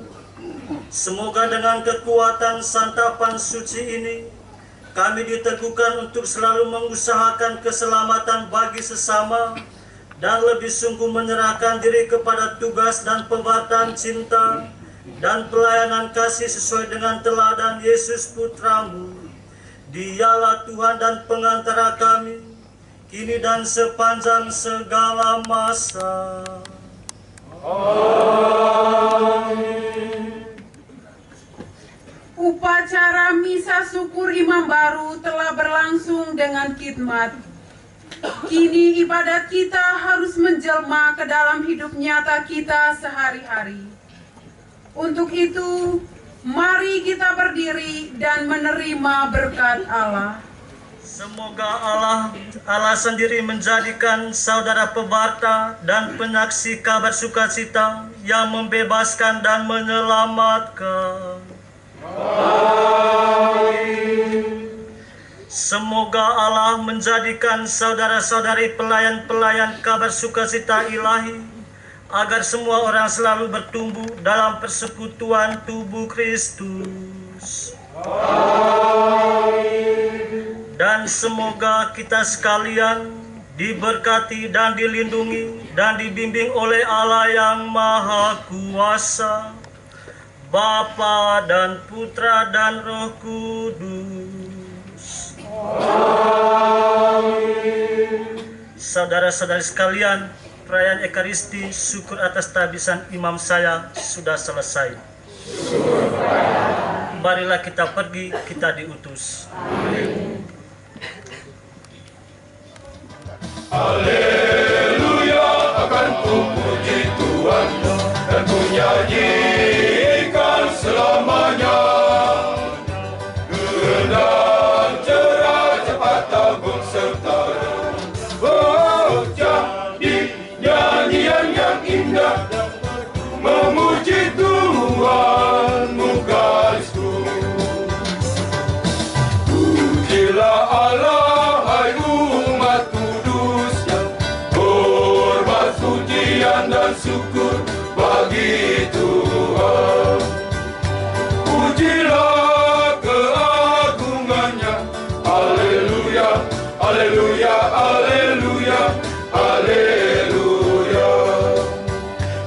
Semoga dengan kekuatan santapan suci ini, kami diteguhkan untuk selalu mengusahakan keselamatan bagi sesama dan lebih sungguh menyerahkan diri kepada tugas dan pemberitaan cinta dan pelayanan kasih sesuai dengan teladan Yesus Putra-Mu. Dialah Tuhan dan pengantara kami, kini dan sepanjang segala masa. Upacara misa syukur imam baru telah berlangsung dengan khidmat. Kini ibadat kita harus menjelma ke dalam hidup nyata kita sehari-hari. Untuk itu, mari kita berdiri dan menerima berkat Allah. Semoga Allah sendiri menjadikan saudara pewarta dan penyaksi kabar sukacita yang membebaskan dan menyelamatkan. Semoga Allah menjadikan saudara-saudari pelayan-pelayan kabar sukacita ilahi, agar semua orang selalu bertumbuh dalam persekutuan tubuh Kristus. Dan semoga kita sekalian diberkati dan dilindungi dan dibimbing oleh Allah yang Maha Kuasa, Bapa dan Putra dan Roh Kudus. Saudara-saudari sekalian, perayaan Ekaristi syukur atas tabisan imam saya sudah selesai. Marilah kita pergi, kita diutus. Haleluya, akan ku puji Tuhan dan ku nyanyikan selamanya. Kehendak cerah cepat tabung serta jadi nyanyian yang indah memuji Tuhan Kristus. Pujilah Allah, hai umat kudusnya, hormat pujian dan syukur bagi Tuhan. Pujilah keagungannya, haleluya, haleluya, haleluya, haleluya.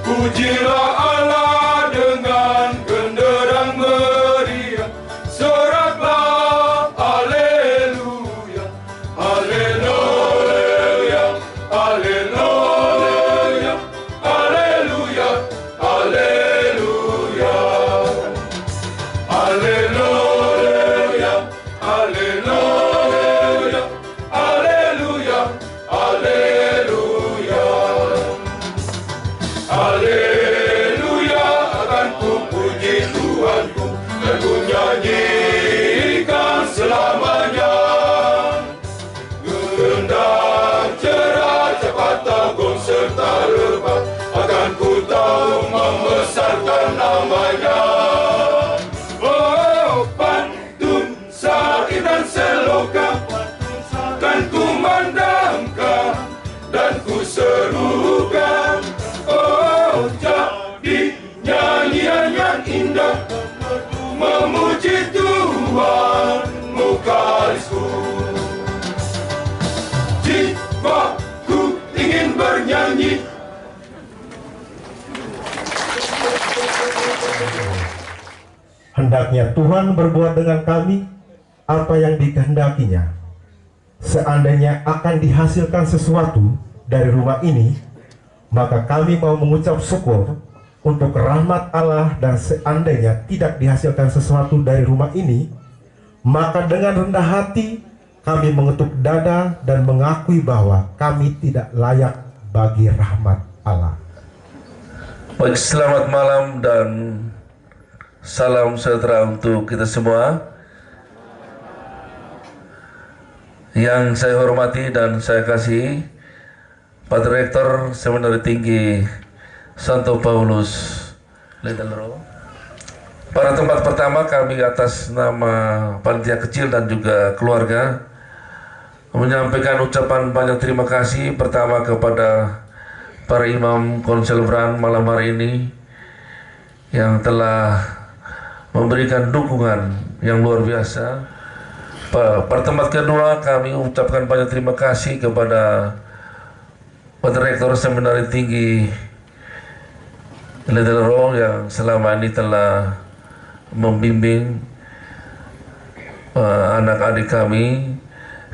Pujilah Allah dengan genderang meriah, soraklah haleluya, haleluya, haleluya, haleluya, haleluya, haleluya, haleluya, haleluya, haleluya. Haleluya, akan ku puji Tuhanku dan ku nyanyikan selamanya. Kehendak cerah cepat tabung serta lebat, akan ku tahu membesarkan namanya. Oh, pantun, syair dan selokan kan ku mandangkan dan ku serukan. Oh, jadi nyanyian yang indah memuji Tuhan Kristus. Jiwaku ingin bernyanyi. Hendaknya Tuhan berbuat dengan kami apa yang dikehendakinya. Seandainya akan dihasilkan sesuatu dari rumah ini, maka kami mau mengucap syukur untuk rahmat Allah, dan seandainya tidak dihasilkan sesuatu dari rumah ini, maka dengan rendah hati kami mengetuk dada dan mengakui bahwa kami tidak layak bagi rahmat Allah. Baik, selamat malam dan salam sejahtera untuk kita semua. Yang saya hormati dan saya kasihi Pak Direktur Seminari Tinggi Santo Paulus Ledelro. Pada tempat pertama kami atas nama panitia kecil dan juga keluarga menyampaikan ucapan banyak terima kasih pertama kepada para imam konselebran malam hari ini yang telah memberikan dukungan yang luar biasa. Pada tempat kedua kami ucapkan banyak terima kasih kepada Pak Direktur Seminari Tinggi Ledelro yang selama ini telah membimbing anak-adik kami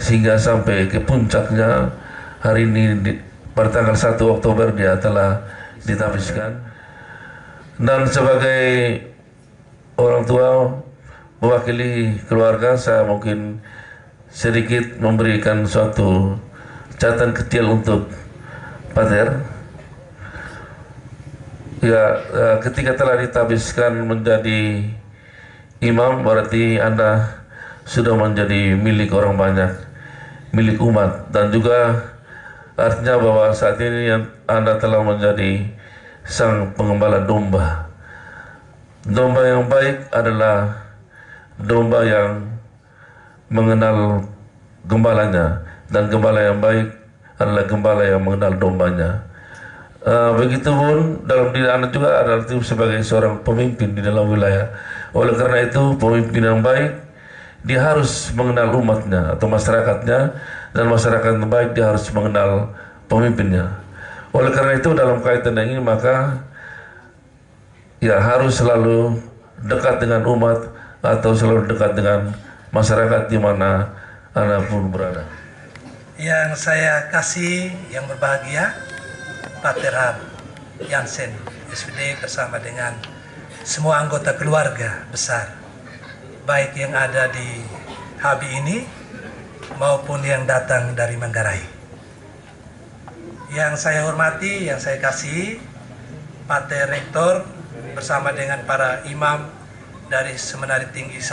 sehingga sampai ke puncaknya hari ini pada tanggal 1 Oktober dia telah ditabiskan. Dan sebagai orang tua mewakili keluarga, saya mungkin sedikit memberikan suatu catatan kecil untuk Pater. Ya, ketika telah ditabiskan menjadi imam, berarti Anda sudah menjadi milik orang banyak. milik umat, dan juga artinya bahwa saat ini yang Anda telah menjadi sang pengembala domba. Domba yang baik adalah domba yang mengenal gembalanya, dan gembala yang baik adalah gembala yang mengenal dombanya. Begitupun dalam diri Anda juga ada arti sebagai seorang pemimpin di dalam wilayah. Oleh karena itu, pemimpin yang baik dia harus mengenal umatnya atau masyarakatnya, dan masyarakat yang baik dia harus mengenal pemimpinnya. Oleh karena itu, dalam kaitan ini maka ya harus selalu dekat dengan umat atau selalu dekat dengan masyarakat di mana Anda pun berada. Yang saya kasih yang berbahagia, Pater Har Jansen SPD bersama dengan semua anggota keluarga besar, baik yang ada di Habi ini maupun yang datang dari Manggarai. Yang saya hormati, yang saya kasih, Pater Rektor bersama dengan para imam dari Seminari Tinggi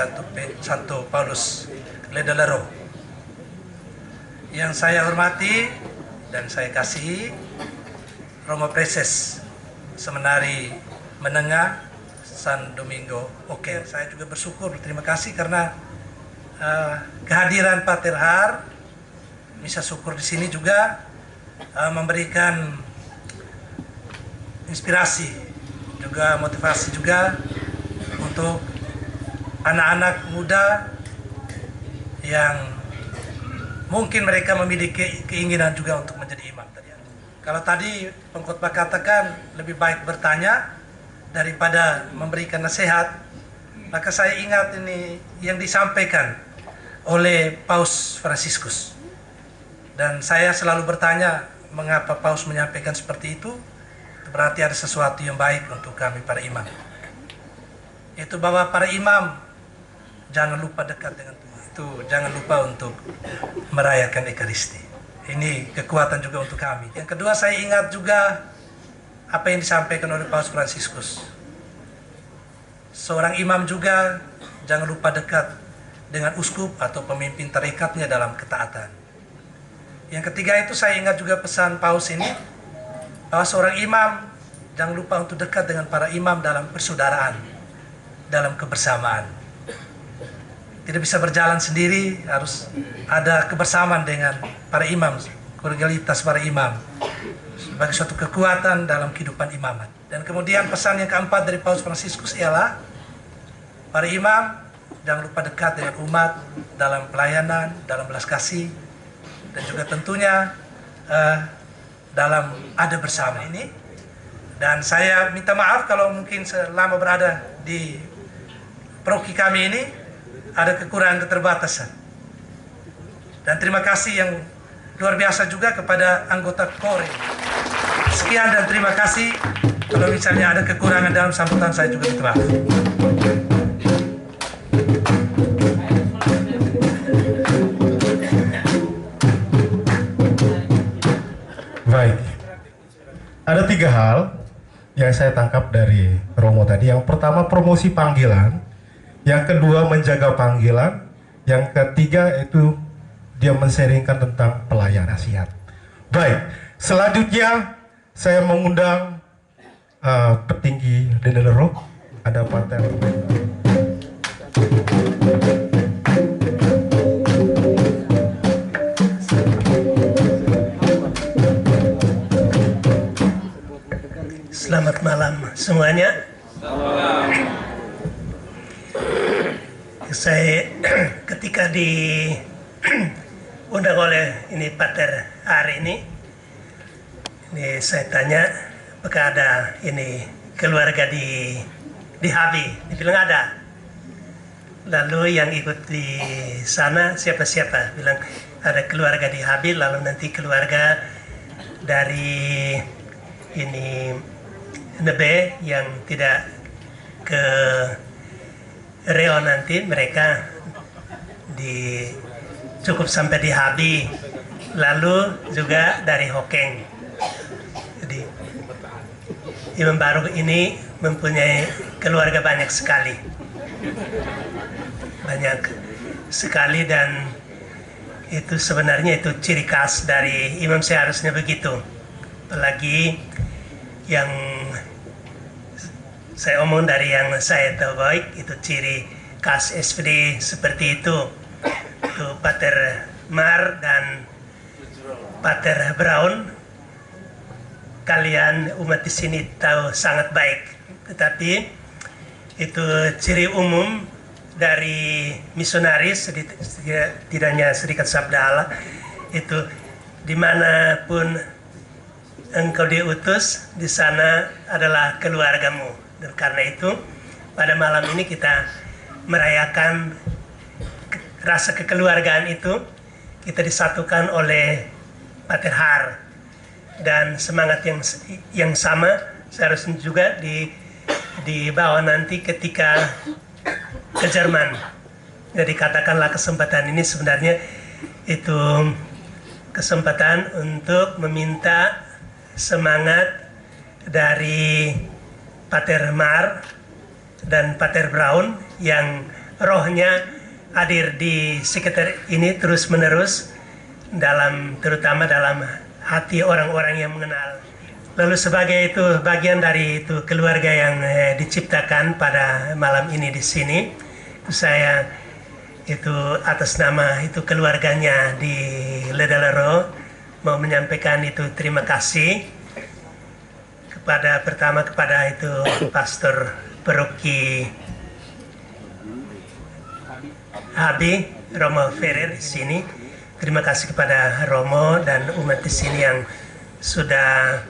Santo Paulus Ledelero. Yang saya hormati dan saya kasih, Romo Preses Seminari Menengah San Domingo. Oke, saya juga bersyukur, berterima kasih karena kehadiran Pater Har Misa Syukur di sini juga memberikan inspirasi juga motivasi juga untuk anak-anak muda yang mungkin mereka memiliki keinginan juga untuk menjadi imam tadi. Kalau tadi pengkhotbah katakan lebih baik bertanya daripada memberikan nasihat, maka saya ingat ini yang disampaikan oleh Paus Fransiskus. Dan saya selalu bertanya, mengapa Paus menyampaikan seperti itu? Berarti ada sesuatu yang baik untuk kami para imam. Itu bahwa para imam jangan lupa dekat dengan Tuhan. Itu jangan lupa untuk merayakan Ekaristi. Ini kekuatan juga untuk kami. Yang kedua, saya ingat juga apa yang disampaikan oleh Paus Fransiskus. Seorang imam juga jangan lupa dekat dengan uskup atau pemimpin tarikatnya dalam ketaatan. Yang ketiga itu saya ingat juga pesan Paus ini, bahwa seorang imam jangan lupa untuk dekat dengan para imam dalam persaudaraan, dalam kebersamaan. Tidak bisa berjalan sendiri, harus ada kebersamaan dengan para imam, kolegialitas para imam sebagai suatu kekuatan dalam kehidupan imamat. Dan kemudian pesan yang keempat dari Paus Fransiskus ialah para imam jangan lupa dekat dengan umat dalam pelayanan, dalam belas kasih, dan juga tentunya dalam ada bersama ini. Dan saya minta maaf kalau mungkin selama berada di paroki kami ini ada kekurangan keterbatasan. Dan terima kasih yang luar biasa juga kepada anggota KORE. Sekian dan terima kasih. Kalau misalnya ada kekurangan dalam sambutan, saya juga minta maaf. Baik, ada 3 hal yang saya tangkap dari Romo tadi. Yang pertama, promosi panggilan. Yang kedua, menjaga panggilan. Yang ketiga itu dia men-sharingkan tentang pelayan nasihat. Baik, selanjutnya saya mengundang petinggi Ledelero, ada Pater. Selamat malam semuanya. Saya ketika diundang oleh ini Pater Har ini saya tanya apakah ada ini keluarga di Habi. Dibilang ada. Lalu yang ikut di sana siapa-siapa bilang ada keluarga di Habi, lalu nanti keluarga dari ini Nebe yang tidak ke Reo nanti mereka cukup sampai di Habi, lalu juga dari Hokeng. Jadi Imam Baru ini mempunyai keluarga banyak sekali dan itu sebenarnya itu ciri khas dari imam, seharusnya begitu. Apalagi yang saya omong dari yang saya tahu baik, itu ciri khas SPD seperti itu. Itu Pater Mar dan Pater Brown, kalian umat di sini tahu sangat baik. Tetapi itu ciri umum dari misionaris, tidak hanya Serikat Sabda Allah, itu dimanapun engkau diutus, di sana adalah keluargamu. Dan karena itu pada malam ini kita merayakan rasa kekeluargaan itu, kita disatukan oleh Pater Har, dan semangat yang sama seharusnya juga dibawa nanti ketika ke Jerman. Jadi katakanlah kesempatan ini sebenarnya itu kesempatan untuk meminta semangat dari Pater Mar dan Pater Brown yang rohnya hadir di sekitar ini terus menerus, terutama dalam hati orang-orang yang mengenal. Lalu sebagai itu bagian dari itu keluarga yang diciptakan pada malam ini di sini, itu saya itu atas nama itu keluarganya di Ledalero mau menyampaikan itu terima kasih pertama kepada itu Pastor Paroki Abi Romo Ferrer di sini. Terima kasih kepada Romo dan umat di sini yang sudah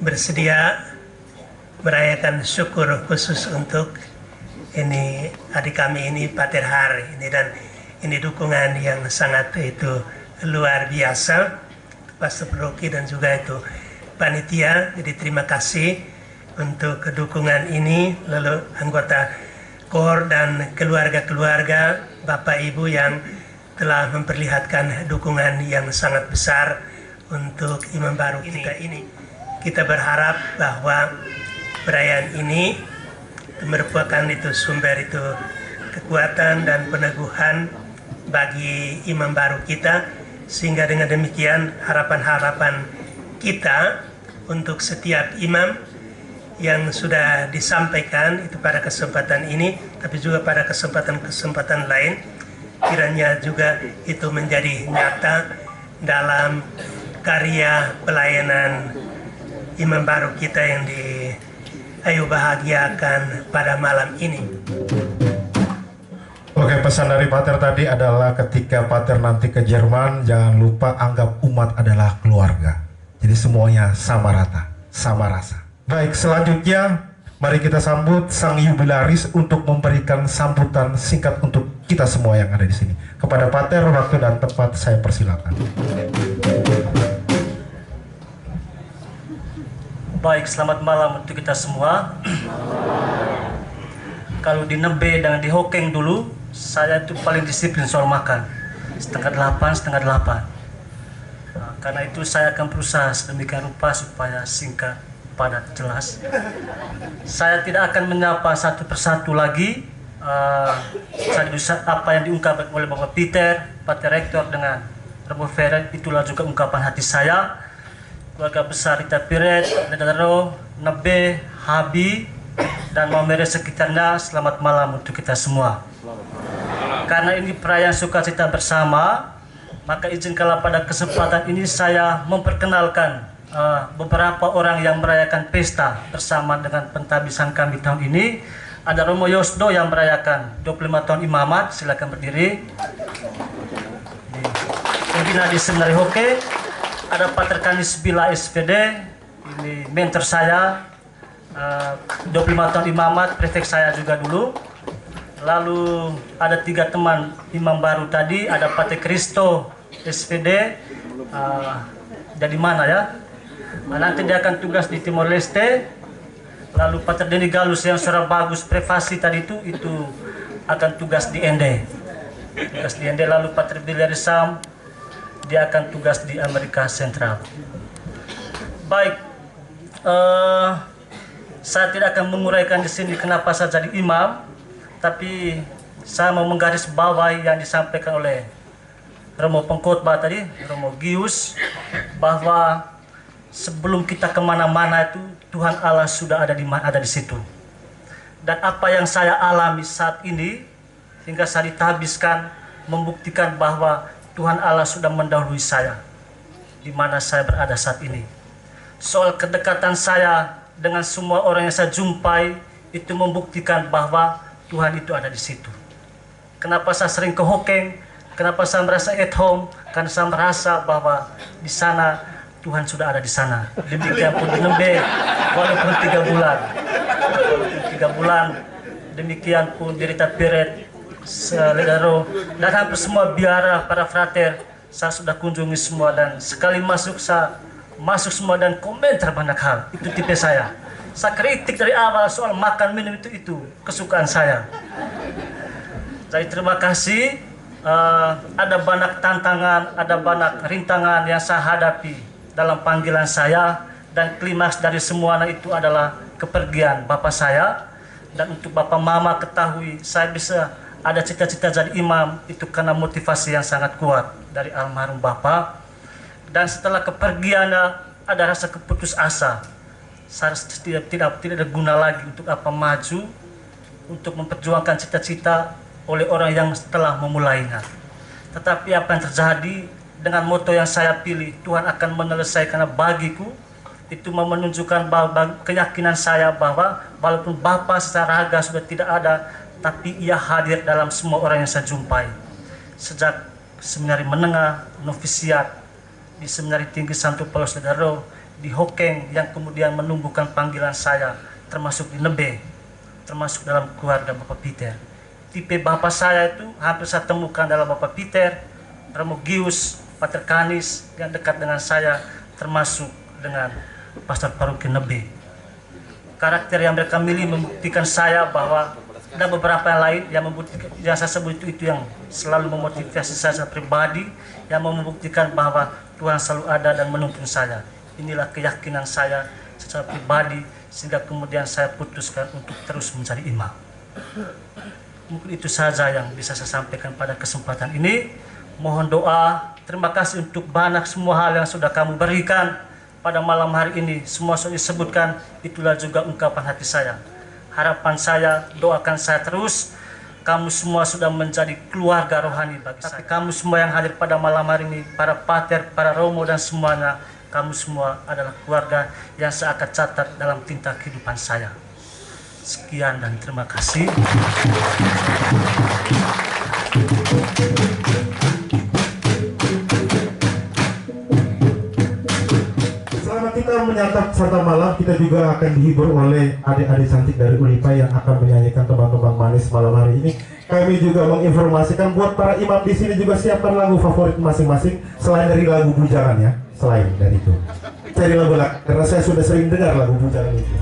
bersedia merayakan syukur khusus untuk ini adik kami ini Pater Har ini, dan ini dukungan yang sangat itu luar biasa Pastor Paroki dan juga itu panitia. Jadi terima kasih untuk dukungan ini, lalu anggota KOR dan keluarga-keluarga Bapak Ibu yang telah memperlihatkan dukungan yang sangat besar untuk imam baru kita ini. Kita berharap bahwa perayaan ini merupakan itu sumber itu kekuatan dan peneguhan bagi imam baru kita, sehingga dengan demikian harapan-harapan kita untuk setiap imam yang sudah disampaikan itu pada kesempatan ini, tapi juga pada kesempatan-kesempatan lain, kiranya juga itu menjadi nyata dalam karya pelayanan imam baru kita yang ayo bahagiakan pada malam ini. Oke, pesan dari Pater tadi adalah ketika Pater nanti ke Jerman, jangan lupa anggap umat adalah keluarga. Jadi semuanya sama rata, sama rasa. Baik, selanjutnya mari kita sambut sang jubilaris untuk memberikan sambutan singkat untuk kita semua yang ada di sini. Kepada Pater, waktu dan tempat saya persilakan. Baik, selamat malam untuk kita semua. Kalau di Nebe dan di Hokeng dulu, saya itu paling disiplin soal makan. 7:30, 7:30. Nah, karena itu saya akan berusaha sedemikian rupa supaya singkat, padat, jelas. Saya tidak akan menyapa satu persatu lagi apa yang diungkapkan oleh Bapak Peter, Pater Rektor dengan Romo Ferrer. Itulah juga ungkapan hati saya. Keluarga besar Rita Piret, Ledalero, Nebe, Habi, dan Mamere sekitarnya, selamat malam untuk kita semua. Karena ini perayaan sukacita bersama, maka izinkanlah pada kesempatan ini saya memperkenalkan beberapa orang yang merayakan pesta bersama dengan pentabisan kami tahun ini. Ada Romo Yosdo yang merayakan 25 tahun imamat, silakan berdiri. Pembina di Seminari Hoke. Ada Pater Kanis Bila SPD, ini mentor saya, 25 tahun imamat, prefek saya juga dulu. Lalu ada 3 teman imam baru tadi, ada Pater Kristo SPD, dari mana ya? Nanti dia akan tugas di Timor Leste. Lalu Pater Denny Galus yang suara bagus privasi tadi itu akan tugas di Ende. Tugas di Ende. Lalu Pater Billy Sam, dia akan tugas di Amerika Sentral. Baik, saya tidak akan menguraikan di sini kenapa saya jadi imam, tapi saya mau menggarisbawahi yang disampaikan oleh Romo pengkhotbah tadi, Romo Gius, bahwa sebelum kita kemana-mana itu Tuhan Allah sudah ada di situ. Dan apa yang saya alami saat ini hingga saya ditabiskan membuktikan bahwa Tuhan Allah sudah mendahului saya di mana saya berada saat ini. Soal kedekatan saya dengan semua orang yang saya jumpai itu membuktikan bahwa Tuhan itu ada di situ. Kenapa saya sering ke Hokeng? Kenapa saya merasa at home? Karena saya merasa bahwa di sana Tuhan sudah ada di sana. Demikian pun di Nembe, walaupun 3 bulan. Walaupun 3 bulan, demikian pun di Rita Piret, Ledaro, dan hampir semua biara para frater, saya sudah kunjungi semua dan sekali masuk semua dan komentar banyak hal. Itu tipe saya. Saya kritik dari awal soal makan minum itu kesukaan saya. Jadi terima kasih. Ada banyak tantangan, ada banyak rintangan yang saya hadapi dalam panggilan saya, dan klimaks dari semuanya itu adalah kepergian bapak saya. Dan untuk bapak mama ketahui saya bisa ada cita-cita jadi imam itu karena motivasi yang sangat kuat dari almarhum bapak. Dan setelah kepergiannya ada rasa keputus asa. Saya tidak ada guna lagi untuk apa maju untuk memperjuangkan cita-cita oleh orang yang telah memulainya. Tetapi apa yang terjadi dengan moto yang saya pilih, Tuhan akan menyelesaikan bagiku, itu menunjukkan keyakinan saya bahwa walaupun Bapa secara raga sudah tidak ada, tapi Ia hadir dalam semua orang yang saya jumpai. Sejak seminari menengah, novisiat, di seminari tinggi Santo Paulus Ledaro, di Hokeng yang kemudian menumbuhkan panggilan saya, termasuk di Nebe, termasuk dalam keluarga Bapak Peter. Tipe bapak saya itu hampir saya temukan dalam Bapak Peter, Romo Gius, Pater Kanis yang dekat dengan saya, termasuk dengan Pastor Paroki Nebe. Karakter yang mereka milih membuktikan saya bahwa ada beberapa yang lain yang saya sebut itu yang selalu memotivasi saya pribadi, yang membuktikan bahwa Tuhan selalu ada dan menuntun saya. Inilah keyakinan saya secara pribadi sehingga kemudian saya putuskan untuk terus mencari imam. Mungkin itu saja yang bisa saya sampaikan pada kesempatan ini. Mohon doa, terima kasih untuk banyak semua hal yang sudah kamu berikan pada malam hari ini. Semua sudah disebutkan, itulah juga ungkapan hati saya. Harapan saya, doakan saya terus. Kamu semua sudah menjadi keluarga rohani bagi saya. Kamu semua yang hadir pada malam hari ini, para pater, para romo dan semuanya, kamu semua adalah keluarga yang saya akan catat dalam tinta kehidupan saya. Sekian dan terima kasih. Selama kita menyantap santap malam, kita juga akan dihibur oleh adik-adik cantik dari Unipa yang akan menyanyikan tembang-tembang manis malam hari ini. Kami juga menginformasikan buat para imam di sini juga siapkan lagu favorit masing-masing selain dari lagu bujangan ya. Selain dari itu, cari lagu karena saya sudah sering dengar lagu bujangan itu.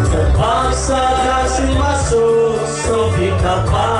Terpaksa kasih masuk Sofi kapal